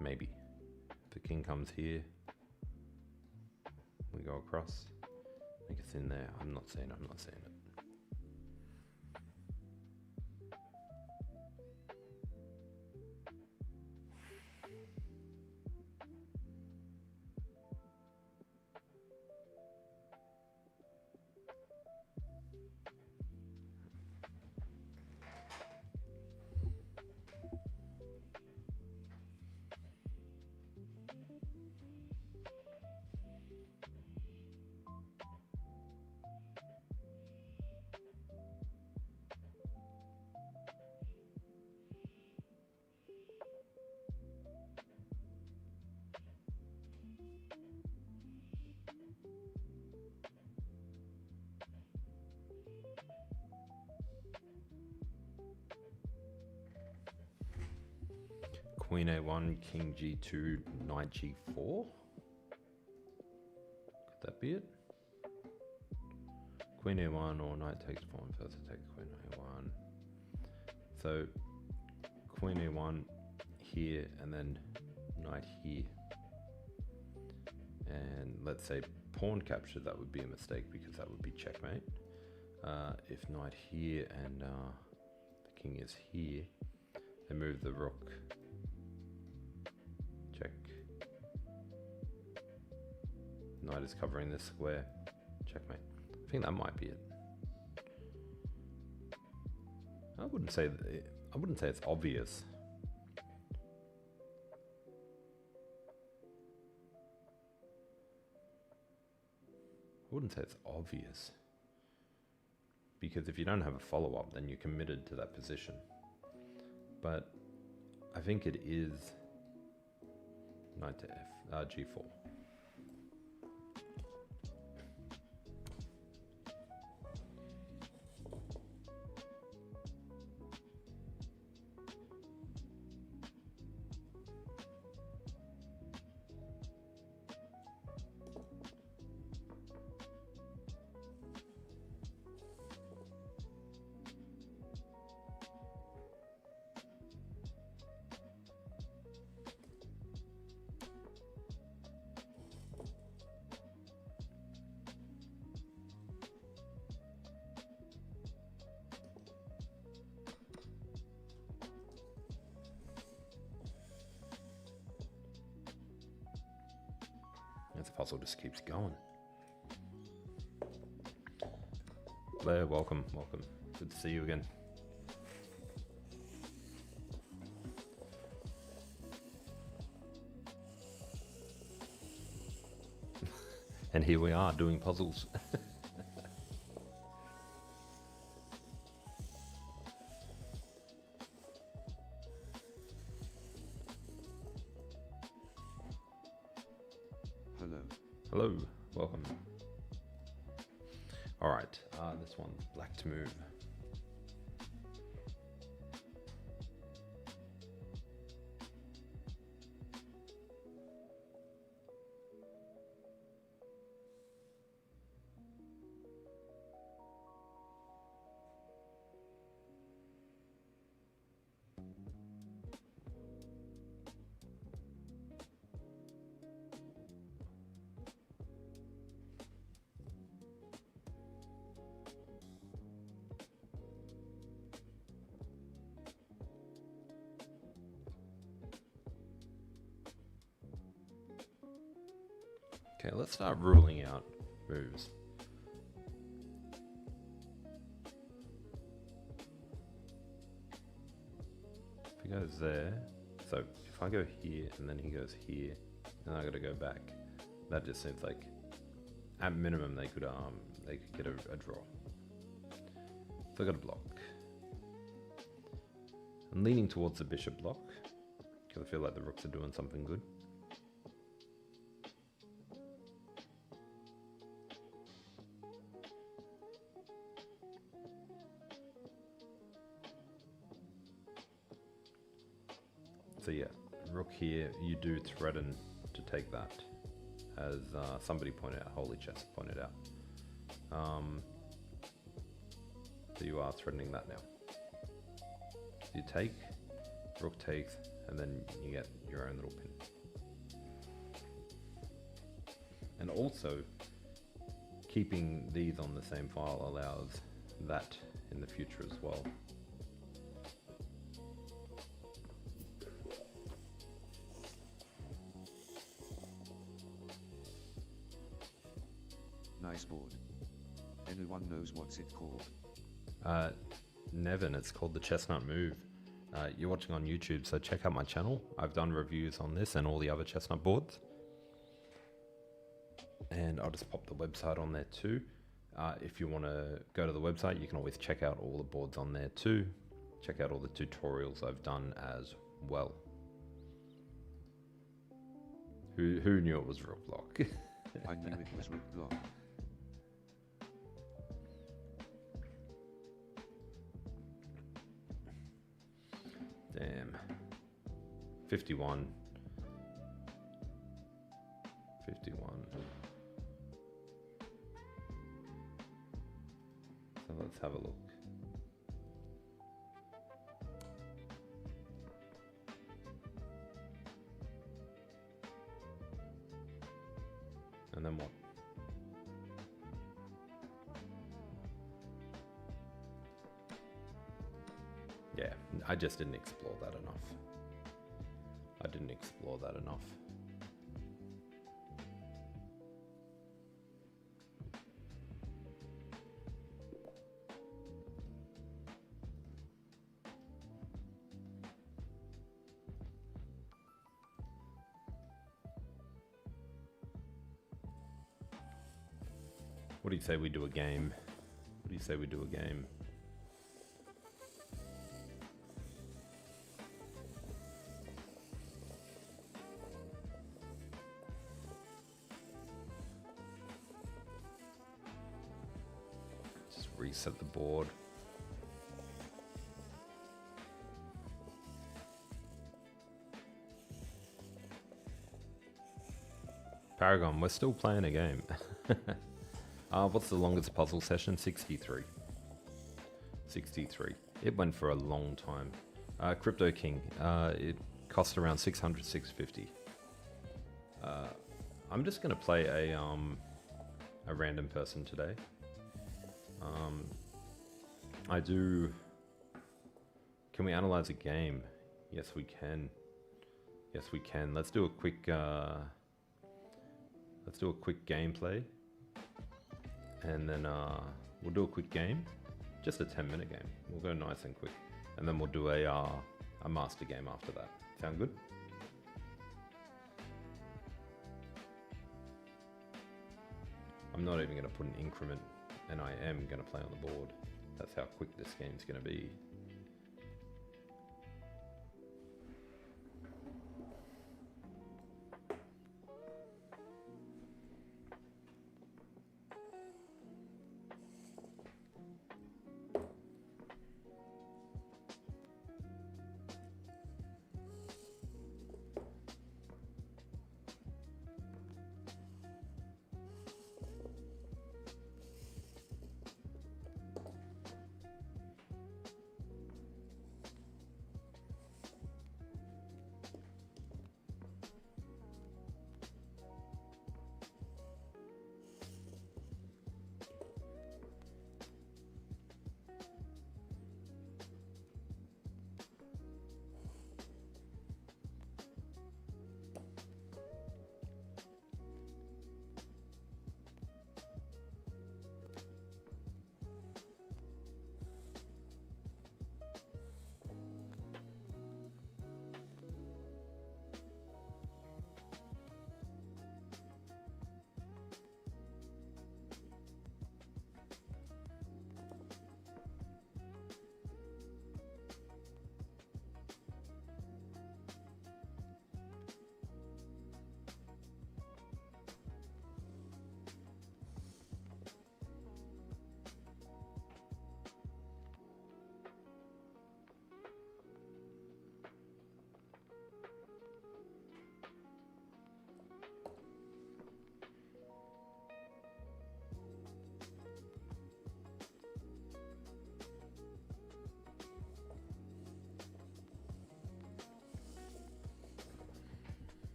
Maybe. If the king comes here, we go across. I think it's in there. I'm not seeing it. Queen A1, King G2, Knight G4. Could that be it? Queen A1 or Knight takes pawn first to take Queen A1. So Queen A1 here and then Knight here. And let's say pawn capture, that would be a mistake because that would be checkmate. If Knight here and the King is here, they move the Rook. Check. Knight is covering this square. Checkmate. I think that might be it. I wouldn't say it's obvious. I wouldn't say it's obvious. Because if you don't have a follow-up, then you're committed to that position. But I think it is Knight to F, G4. The puzzle just keeps going. Blair, welcome. Good to see you again. And here we are doing puzzles. Hello, welcome. All right, this one's black to move. Okay, let's start ruling out moves. If he goes there, so if I go here and then he goes here, then I gotta go back. That just seems like, at minimum, they could get a draw. So I got a block. I'm leaning towards the bishop block because I feel like the rooks are doing something good. So yeah, rook here, you do threaten to take that, as somebody pointed out, Holy Chess pointed out. So you are threatening that now. You take, rook takes, and then you get your own little pin. And also, keeping these on the same file allows that in the future as well. Nice board. Anyone knows what's it called? Nevin, it's called the Chessnut move. You're watching on YouTube, so check out my channel. I've done reviews on this and all the other Chessnut boards. And I'll just pop the website on there too. If you want to go to the website, you can always check out all the boards on there too. Check out all the tutorials I've done as well. Who knew it was rook block? I knew it was rook block. Damn. 51. 51. So let's have a look. And then what? Yeah, I just didn't explore that enough. I didn't explore that enough. What do you say we do a game? What do you say we do a game? Just reset the board. Paragon, we're still playing a game. What's the longest puzzle session? 63. 63. It went for a long time. Crypto King. It cost around 600, 650. I'm just gonna play a random person today. I do. Can we analyze a game? Yes, we can. Yes, we can. Let's do a quick. Let's do a quick gameplay. And then we'll do a quick game, just a 10-minute game. We'll go nice and quick, and then we'll do a master game after that. Sound good? I'm not even going to put an increment, and I am going to play on the board. That's how quick this game's going to be.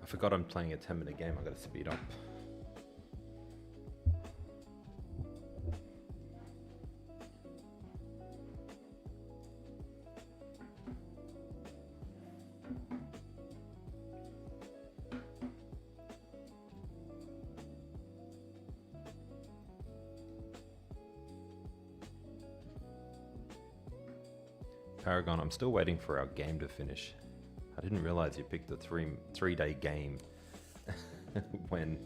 I forgot I'm playing a 10-minute game. I gotta speed up. Paragon, I'm still waiting for our game to finish. I didn't realize you picked a three-day game when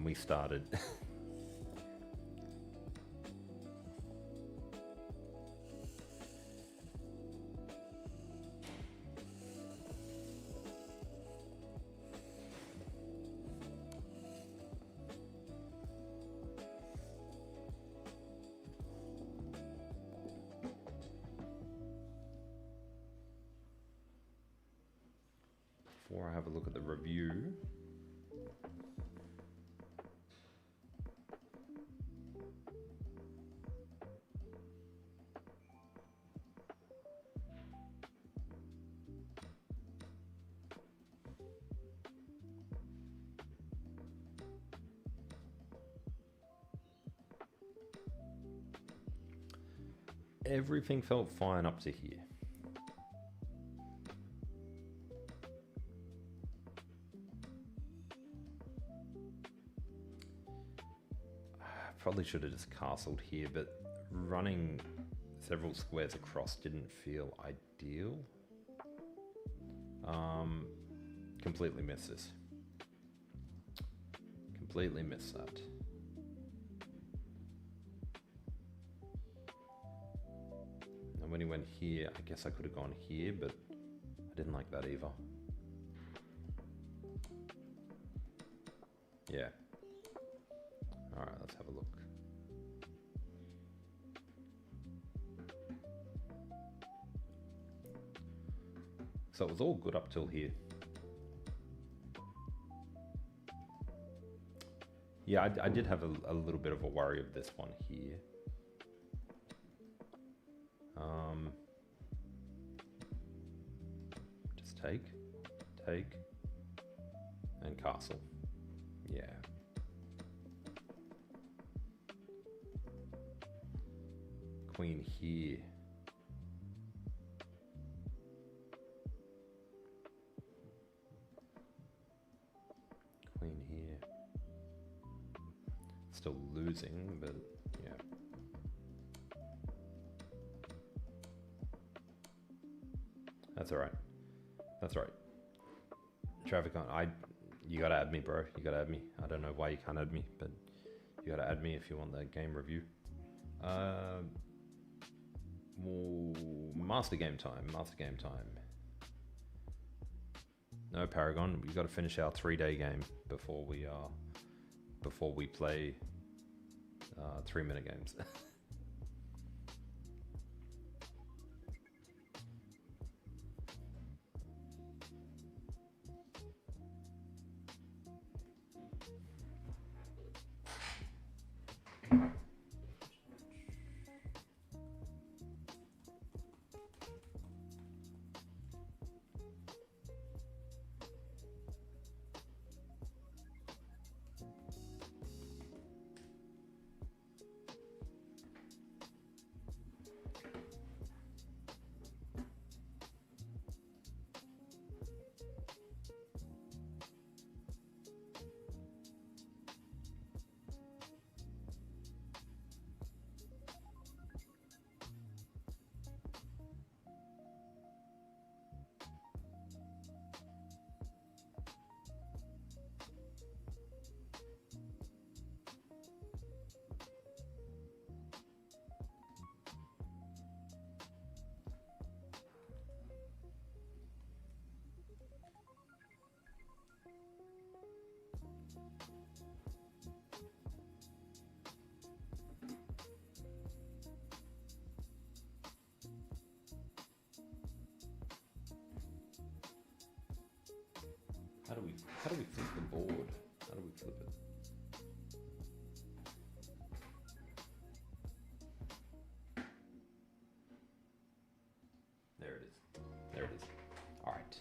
we started. Before I have a look at the review. Everything felt fine up to here. Probably should have just castled here, but running several squares across didn't feel ideal. Completely missed this. Completely missed that. And when he went here, I guess I could have gone here, but I didn't like that either. Yeah. Alright, let's have a look. So it was all good up till here. Yeah, I did have a little bit of a worry of this one here. Just take, and castle. Yeah. Queen here. Queen here. Still losing, but yeah. That's alright. That's right. Traffic on. You gotta add me, bro. You gotta add me. I don't know why you can't add me, but you gotta add me if you want the game review. Master game time. No, Paragon, we got to finish our 3-day game before we play 3-minute games. How do we flip the board? How do we flip it? There it is. There it is. All right.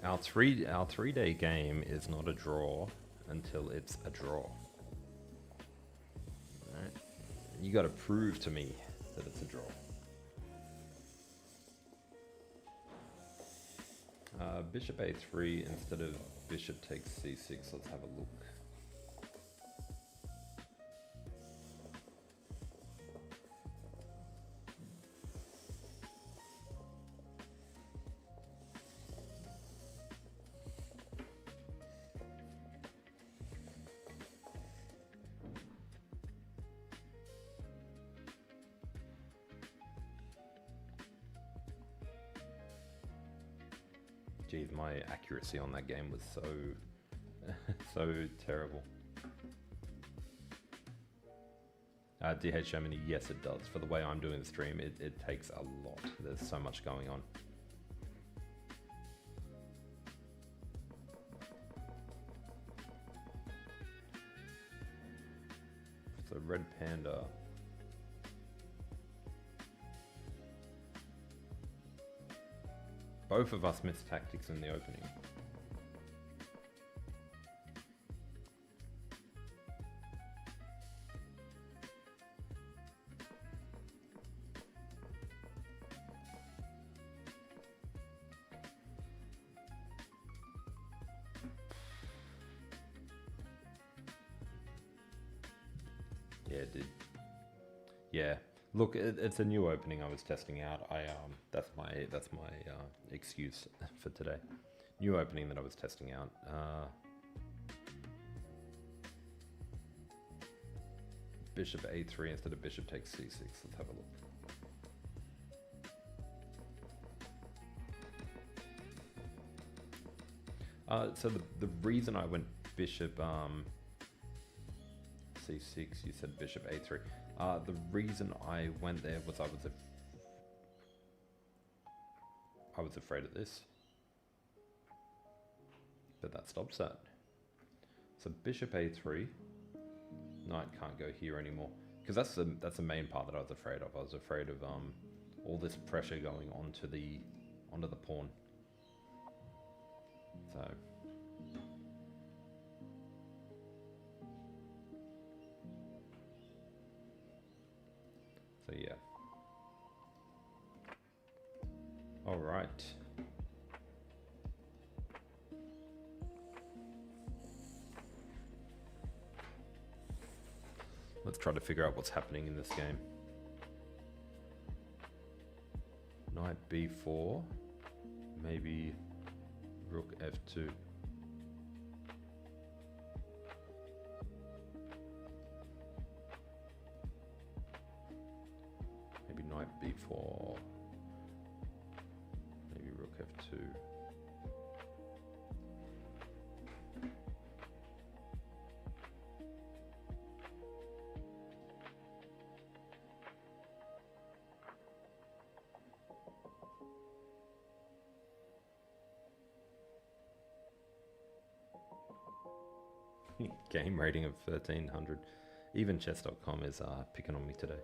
Our 3-day game is not a draw until it's a draw. Alright. You gotta prove to me that it's a draw. Bishop a3 instead of bishop takes c6. Let's have a look. Geez, my accuracy on that game was so terrible. DH Germany, yes it does. For the way I'm doing the stream, it takes a lot. There's so much going on. So Red Panda. Both of us missed tactics in the opening. Yeah, it did. Yeah. Look, it's a new opening I was testing out. That's my excuse for today. New opening that I was testing out. Bishop a3 instead of bishop takes c6. Let's have a look. So the reason I went bishop c6, you said bishop a3. The reason I went there was I was afraid of this, but that stops that. So bishop a3, knight can't go here anymore, because that's the main part that I was afraid of. I was afraid of all this pressure going onto the pawn. So yeah. All right. Let's try to figure out what's happening in this game. Knight b4, maybe rook f2. Maybe knight b4, maybe rook f2. Game rating of 1300. Even chess.com is picking on me today.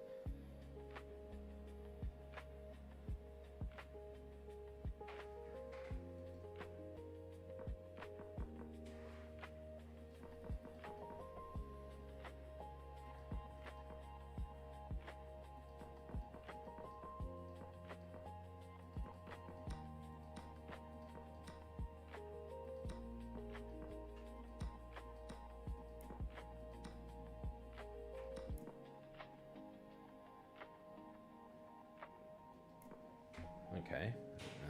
Okay,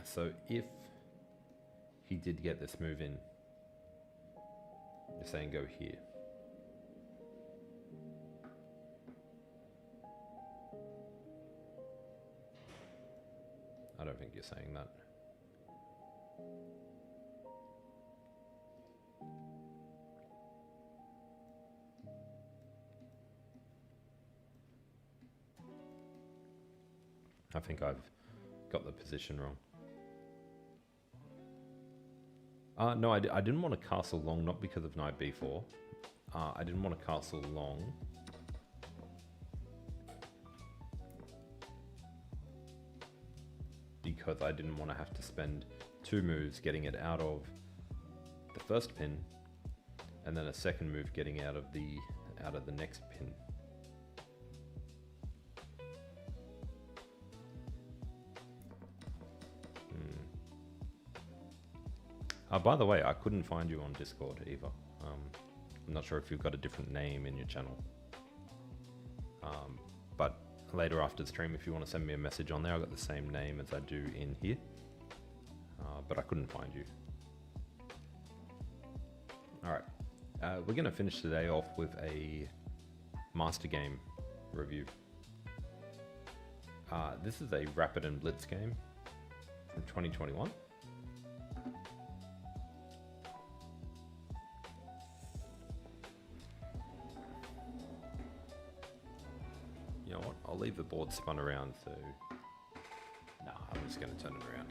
so if he did get this move in, you're saying go here. I don't think you're saying that. I think I've got the position wrong. No, I didn't want to castle long, not because of knight b4. I didn't want to castle long. Because I didn't want to have to spend 2 moves getting it out of the first pin, and then a second move getting out of the next pin. By the way, I couldn't find you on Discord either. I'm not sure if you've got a different name in your channel. But later after the stream, if you want to send me a message on there, I've got the same name as I do in here. But I couldn't find you. Alright, we're going to finish today off with a master game review. This is a Rapid and Blitz game from 2021. You know what, I'll leave the board spun around, so... No, I'm just going to turn it around.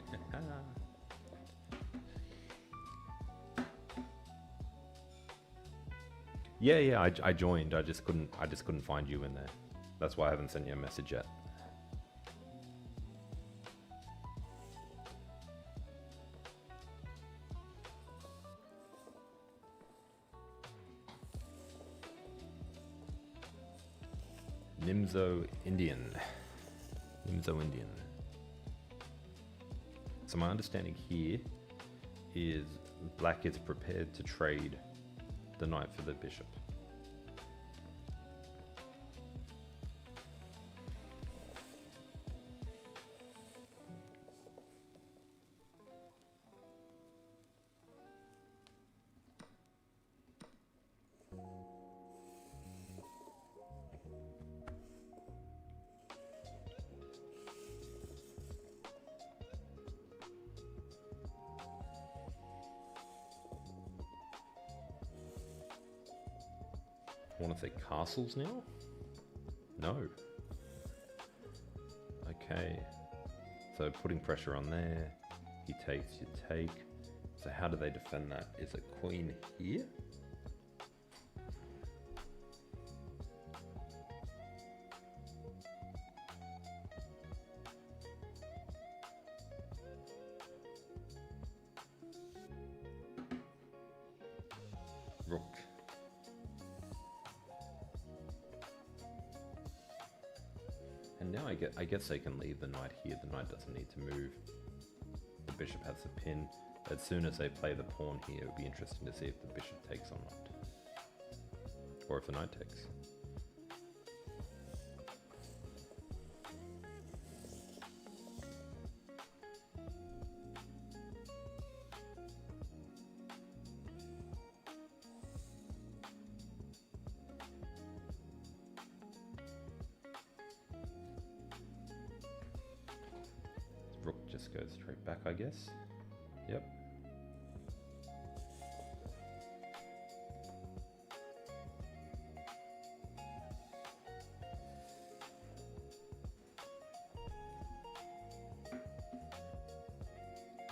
Yeah, I joined. I just couldn't find you in there. That's why I haven't sent you a message yet. Nimzo Indian. So my understanding here is black is prepared to trade the knight for the bishop. I want to say castles now? No. Okay. So putting pressure on there. He takes, you take. So how do they defend that? Is a queen here? Rook. And now I guess they can leave the knight here. The knight doesn't need to move. The bishop has the pin. As soon as they play the pawn here, it would be interesting to see if the bishop takes or not. Or if the knight takes. Rook just goes straight back, I guess. Yep.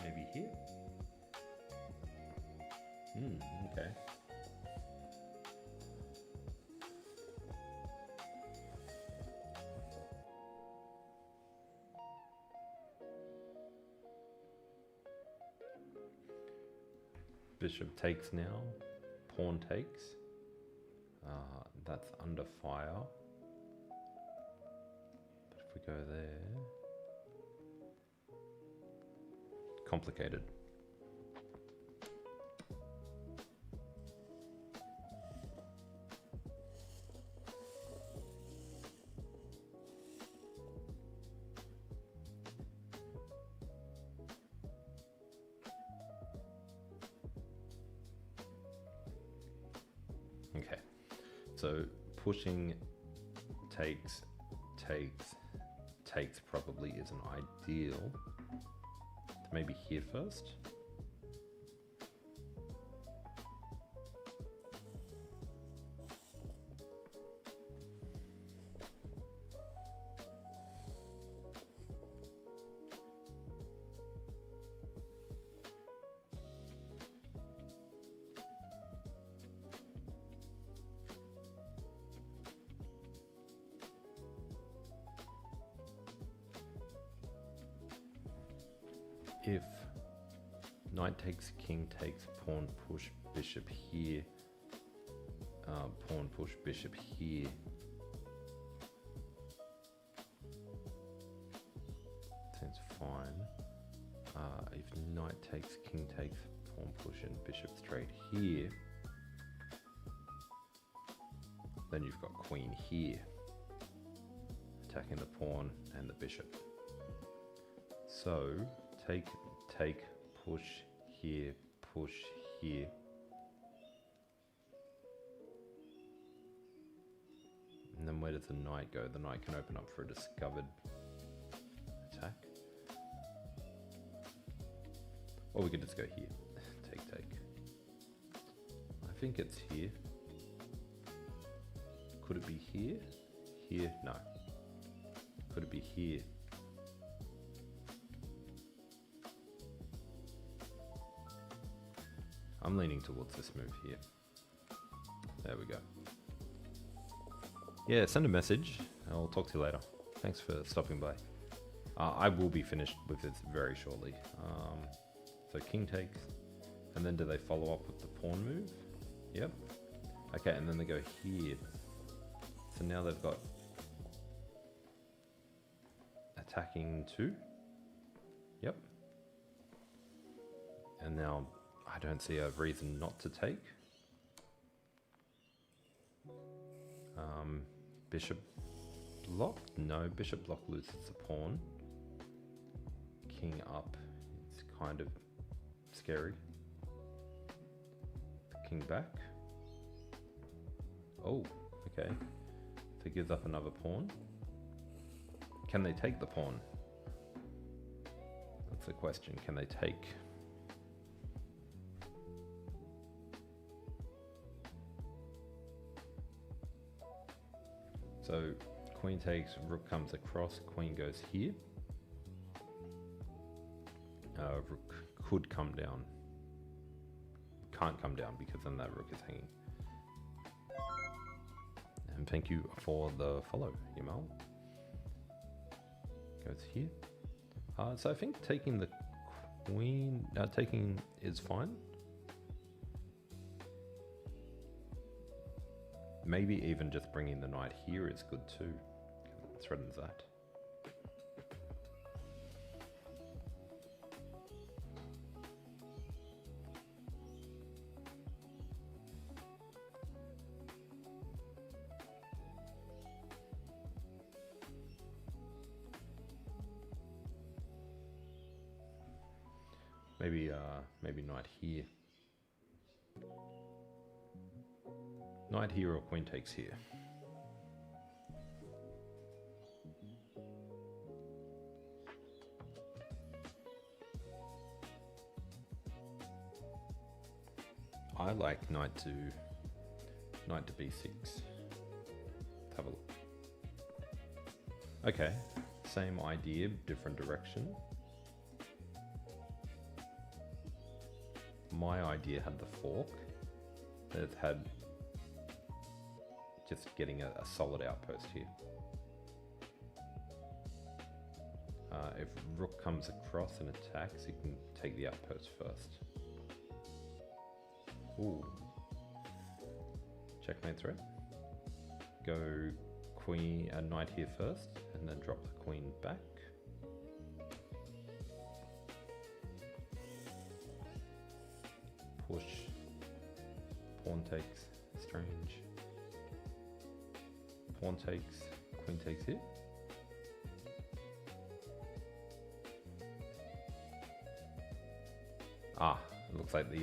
Maybe here? Okay. Bishop takes now, pawn takes, that's under fire, but if we go there, complicated. Okay, so pushing takes probably isn't ideal. Maybe here first. If Knight takes, king takes, pawn push, bishop here. Pawn push, bishop here. Seems fine. If knight takes, king takes, pawn push and bishop straight here, then you've got queen here, attacking the pawn and the bishop. So take, push here, push here. And then where does the knight go? The knight can open up for a discovered attack. Or we could just go here. Take. I think it's here. Could it be here? Here? No. Could it be here? I'm leaning towards this move here. There we go. Yeah, send a message. I'll talk to you later. Thanks for stopping by. I will be finished with this very shortly. So king takes, and then do they follow up with the pawn move? Yep. Okay, and then they go here. So now they've got attacking 2. Yep. And now I don't see a reason not to take. Bishop block? No, bishop block loses the pawn. King up. It's kind of scary. King back. Oh, okay. So it gives up another pawn. Can they take the pawn? That's the question. Can they take? So queen takes, rook comes across, queen goes here. Rook could come down. Can't come down because then that rook is hanging. And thank you for the follow, Yamal. Goes here. So I think taking the queen, taking is fine. Maybe even just bringing the knight here is good too. It threatens that. Maybe knight here. Knight here or queen takes here. I like knight to b6. Let's have a look. Okay, same idea, different direction. My idea had the fork. It had just getting a solid outpost here. If rook comes across and attacks, you can take the outpost first. Ooh. Checkmate threat. Go queen, knight here first, and then drop the queen back. Push. Pawn takes. Strange. Pawn takes. Queen takes here. Ah, it looks like they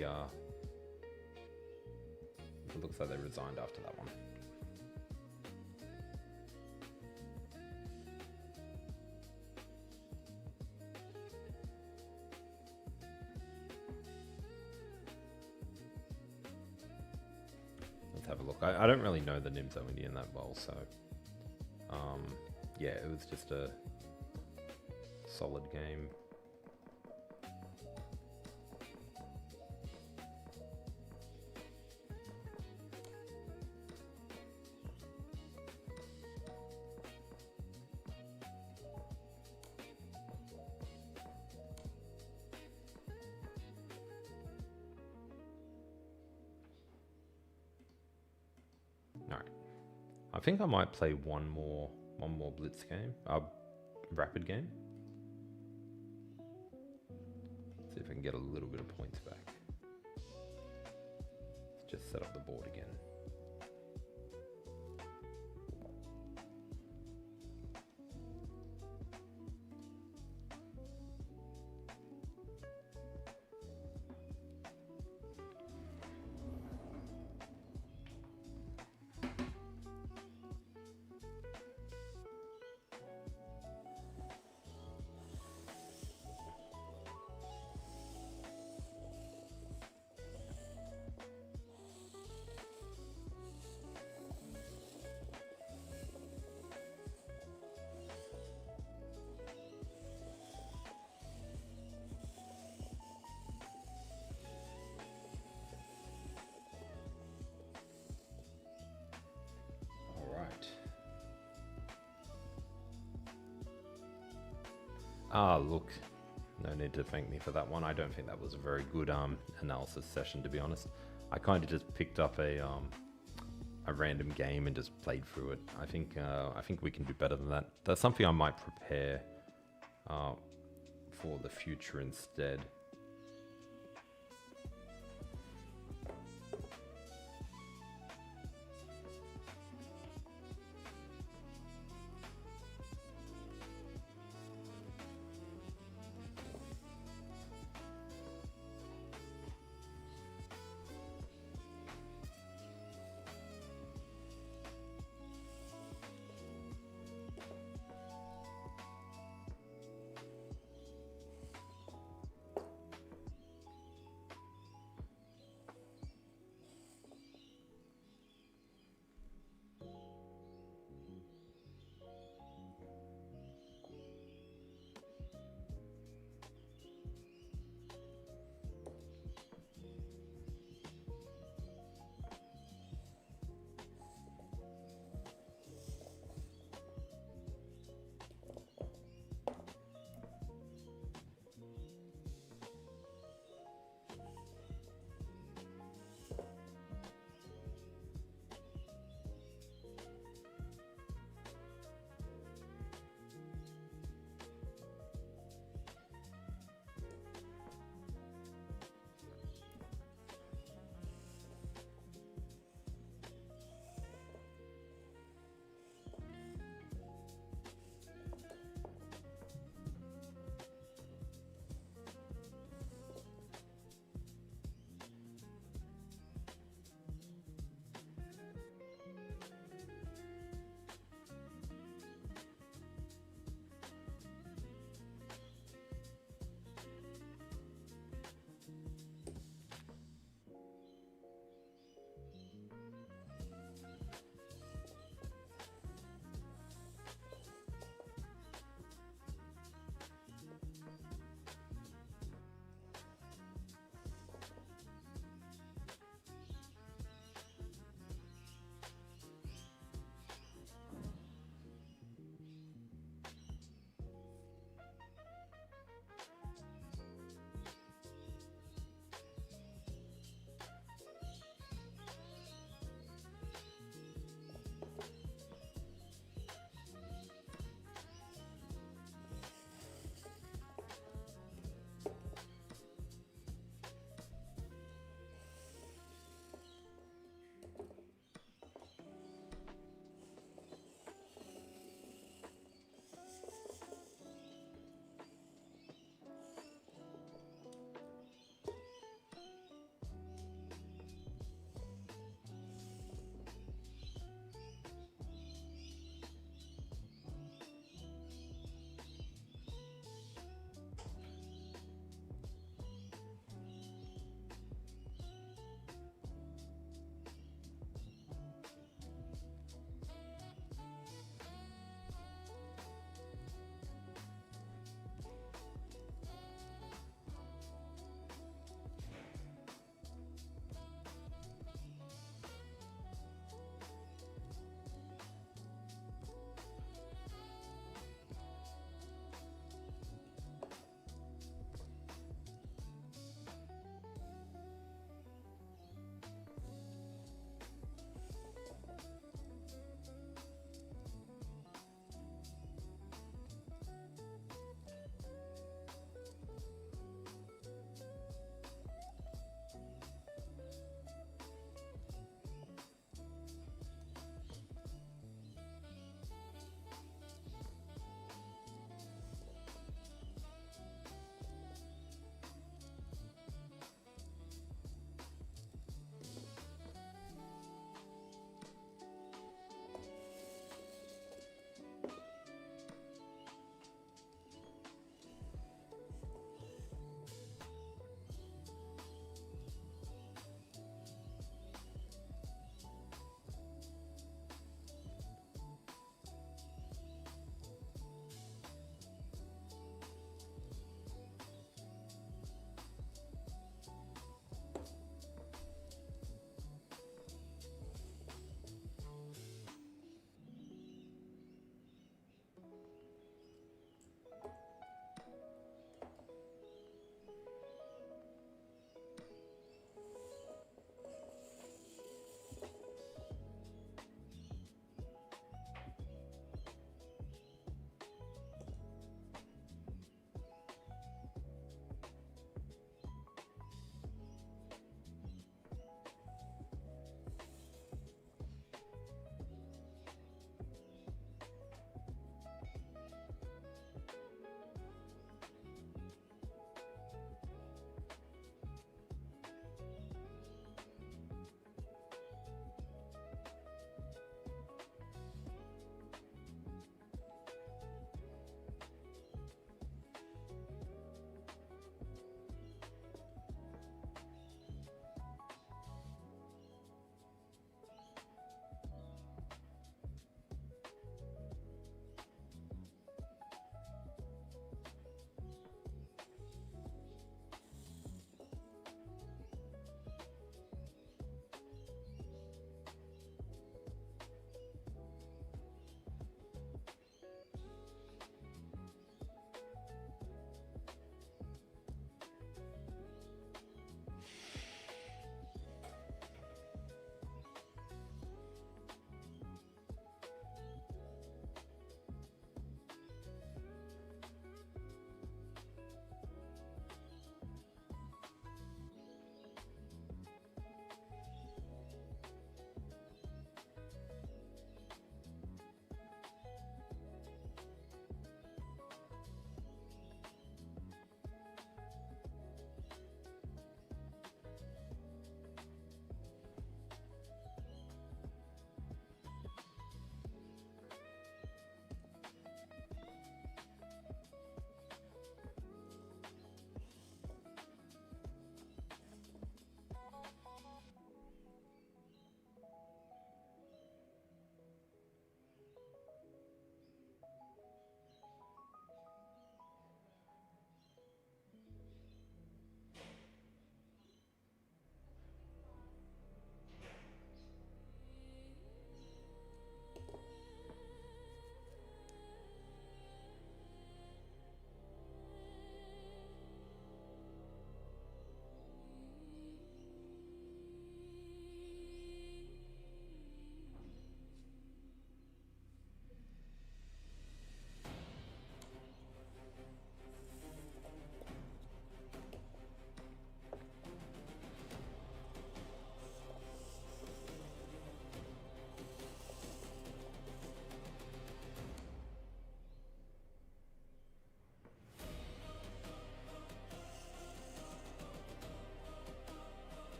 resigned after that one. Let's have a look. I don't really know the Nimzo Indian that well, so yeah, it was just a solid game. I think I might play one more blitz game, rapid game. See if I can get a little bit of points back. Let's just set up the board again. Ah, look, no need to thank me for that one. I don't think that was a very good analysis session, to be honest. I kind of just picked up a random game and just played through it. I think we can do better than that. That's something I might prepare for the future instead.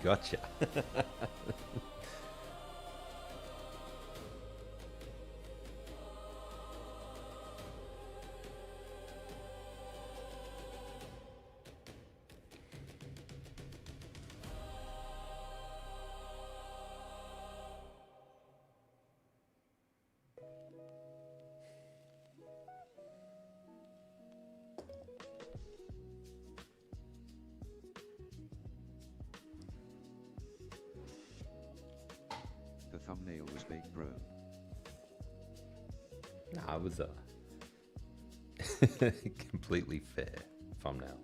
Gotcha. The thumbnail was fake, bro. Nah, it was a completely fair thumbnail.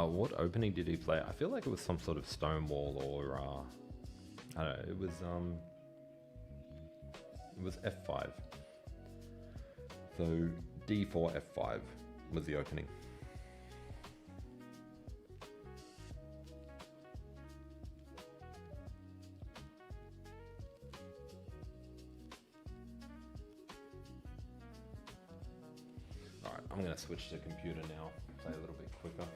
What opening did he play? I feel like it was some sort of Stonewall or I don't know. It was F5. So D4 F5 was the opening. Alright, I'm going to switch to computer now, play a little bit quicker.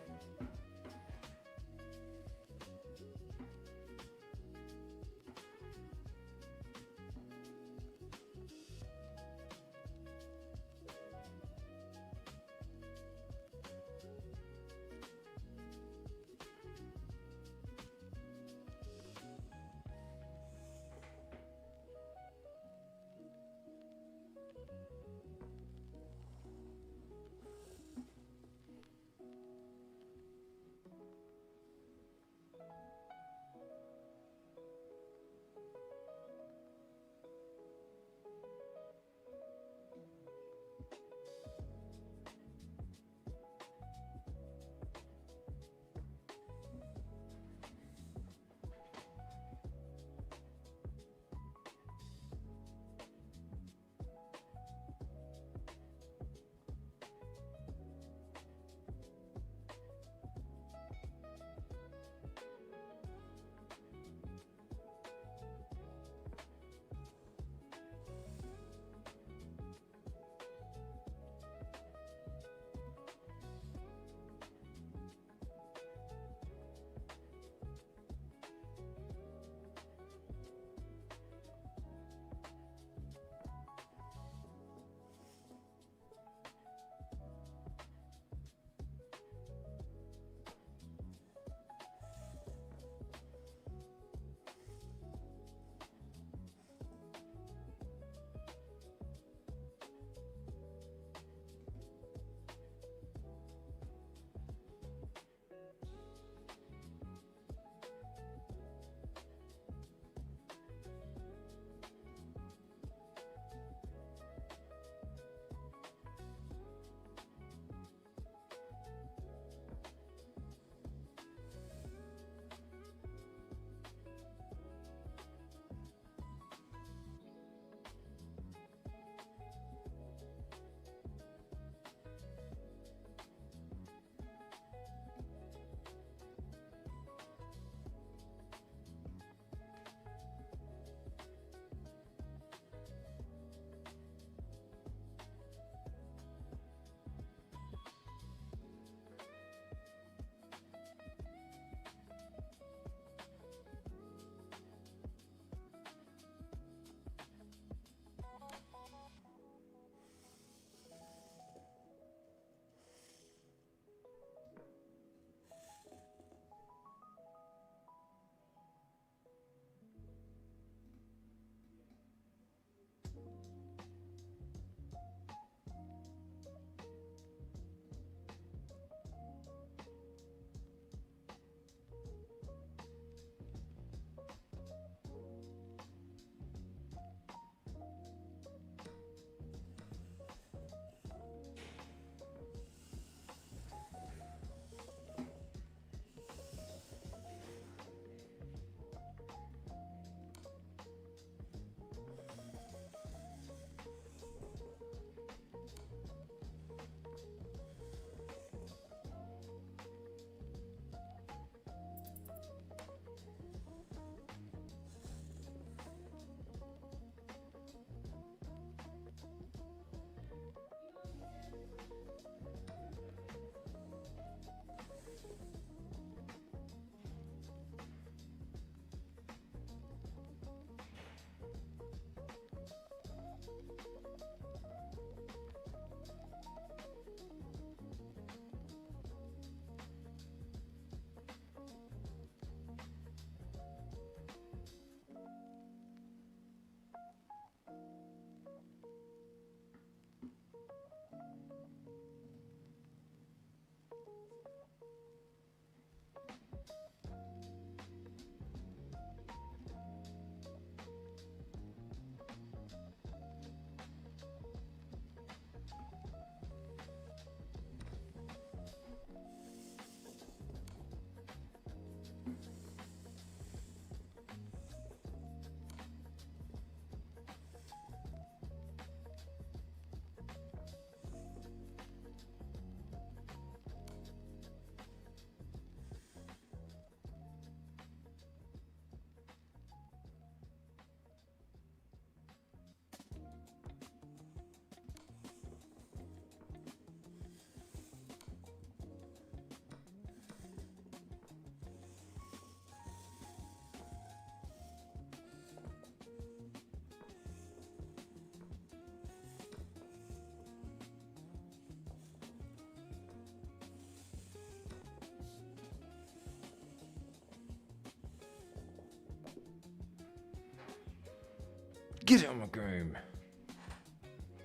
Get on my game.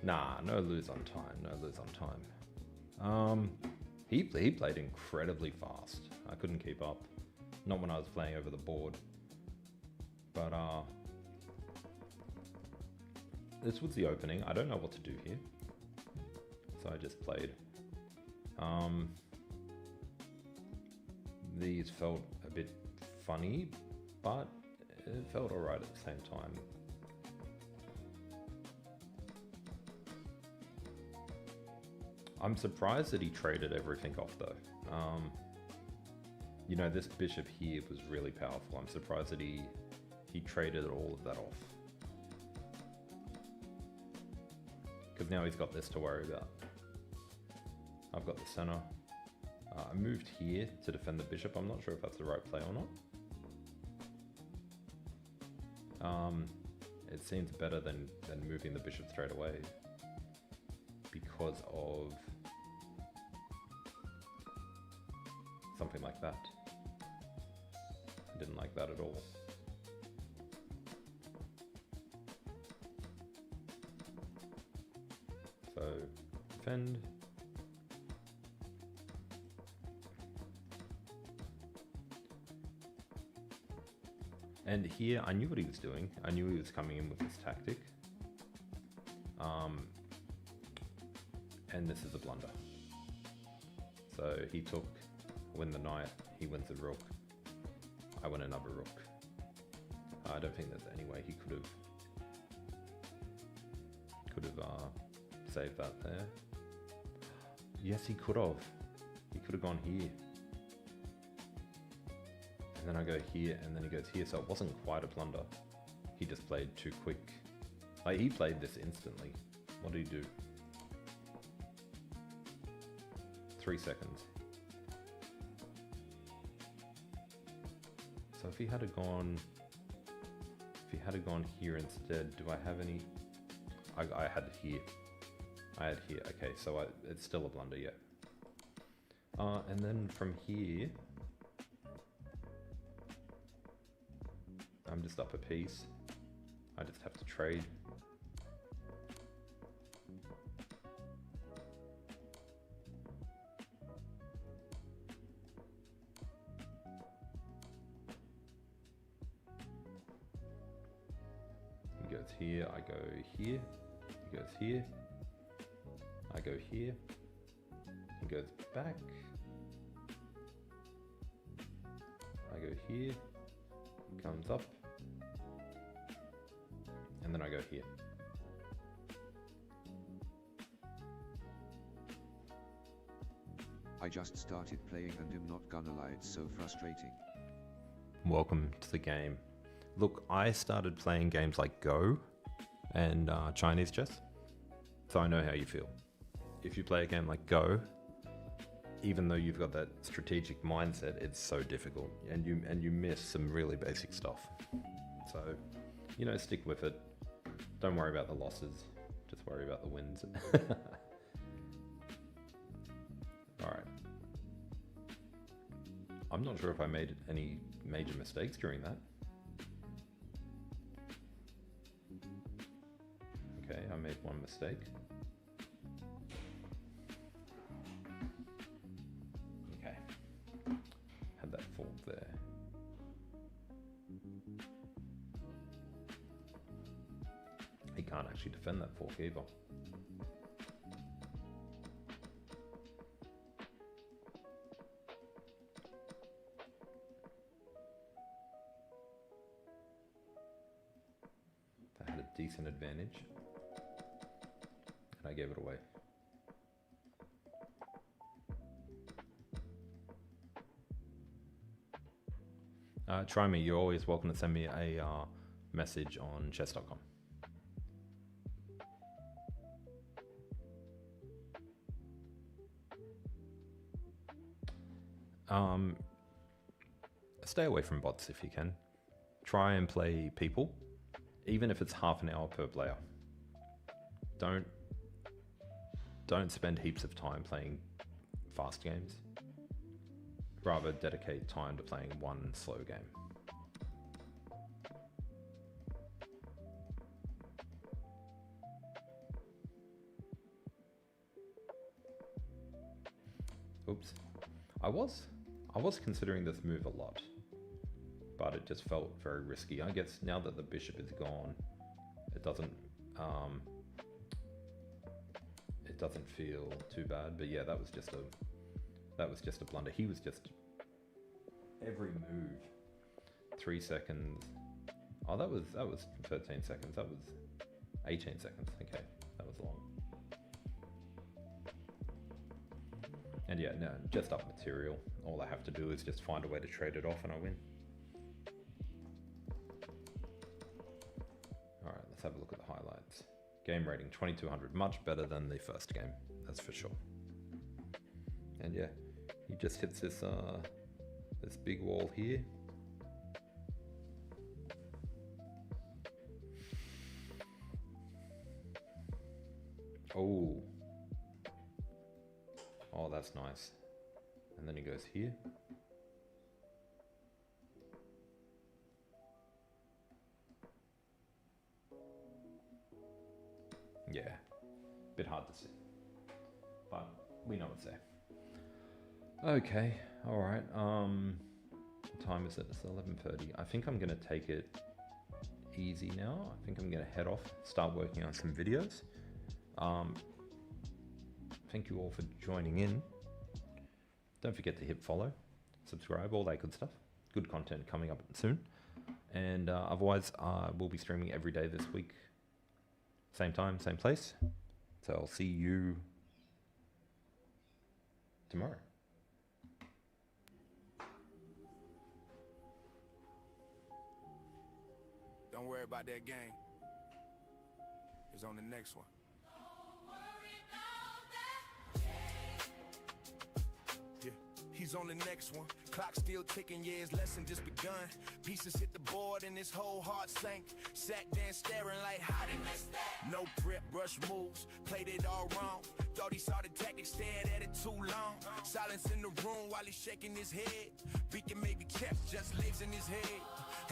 Nah, no lose on time. No lose on time. He played incredibly fast. I couldn't keep up. Not when I was playing over the board. But this was the opening. I don't know what to do here, so I just played. These felt a bit funny, but it felt alright at the same time. I'm surprised that he traded everything off though. You know, this bishop here was really powerful. I'm surprised that he traded all of that off. Because now he's got this to worry about. I've got the center. I moved here to defend the bishop. I'm not sure if that's the right play or not. It seems better than moving the bishop straight away because of something like that. I didn't like that at all. So, defend. And here, I knew what he was doing. I knew he was coming in with this tactic. And this is a blunder. So he took, win the knight, he wins the rook. I win another rook. I don't think there's any way he could have saved that there. Yes, he could have. He could have gone here. And then I go here, and then he goes here, so it wasn't quite a blunder. He just played too quick. Like, he played this instantly. What did he do? 3 seconds. So if he had gone here instead, do I have any? I had here. I had here. Okay, so it's still a blunder, yeah. And then from here, I'm just up a piece. I just have to trade. He goes here, I go here. He goes here. I go here. He goes back. I go here. Comes up. And then I go here. I just started playing and am not gonna lie, it's so frustrating. Welcome to the game. Look, I started playing games like Go and Chinese chess, so I know how you feel. If you play a game like Go, even though you've got that strategic mindset, it's so difficult, and you miss some really basic stuff. So, you know, stick with it. Don't worry about the losses, just worry about the wins. Alright. I'm not sure if I made any major mistakes during that. Okay, I made one mistake. Okay. Had that fork there. He can't actually defend that fork either. That had a decent advantage, and I gave it away. Try me. You're always welcome to send me a message on chess.com. Stay away from bots if you can. Try and play people, even if it's half an hour per player. Don't spend heaps of time playing fast games. Rather dedicate time to playing one slow game. Oops. I was considering this move a lot, but it just felt very risky. I guess now that the bishop is gone, it doesn't feel too bad. But yeah, that was just a blunder. He was just every move 3 seconds. Oh, that was 13 seconds. That was 18 seconds. Okay, that was long. And yeah, no, just up material. All I have to do is just find a way to trade it off and I win. Alright, let's have a look at the highlights. Game rating 2200, much better than the first game, that's for sure. And yeah, he just hits this this big wall here. Oh. Oh, that's nice. And then he goes here. Yeah, bit hard to see, but we know it's there. Okay, all right. What time is it? It's 11:30. I think I'm gonna take it easy now. I think I'm gonna head off, start working on some videos. Thank you all for joining in. Don't forget to hit follow, subscribe, all that good stuff. Good content coming up soon. And otherwise, we'll be streaming every day this week. Same time, same place. So I'll see you tomorrow. Don't worry about that game. It's on the next one. He's on the next one. Clock still ticking, yeah, his lesson just begun. Pieces hit the board and his whole heart sank. Sat there staring like, how did miss that? No prep, rush moves, played it all wrong. Thought he saw the tactics, stared at it too long. Silence in the room while he's shaking his head. Beacon maybe chest just lives in his head.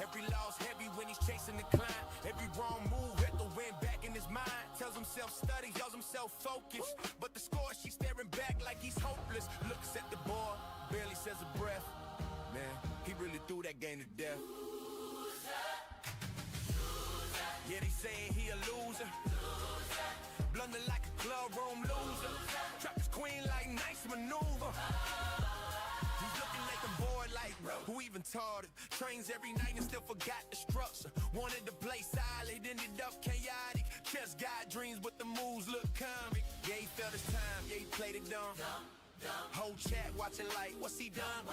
Every loss heavy when he's chasing the climb. Every wrong move, let the wind back in his mind. Tells himself study, tells himself focus. But the score, she's staring back like he's hopeless. Looks at the board, barely says a breath. Man, he really threw that game to death. Yeah, they saying he a loser. Blunder like a club room loser. Trap his queen like nice maneuver. He's looking like a boy like, who even taught it? Trains every night and still forgot the structure. Wanted to play solid, ended up chaotic. Chess got dreams, but the moves look comic. Yeah, he felt his time, yeah, he played it dumb. Whole chat watching like, what's he done?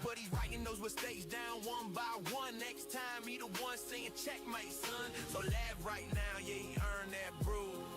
But he's writing those mistakes down one by one. Next time he the one saying checkmate, son. So laugh right now, yeah, he earned that bruise.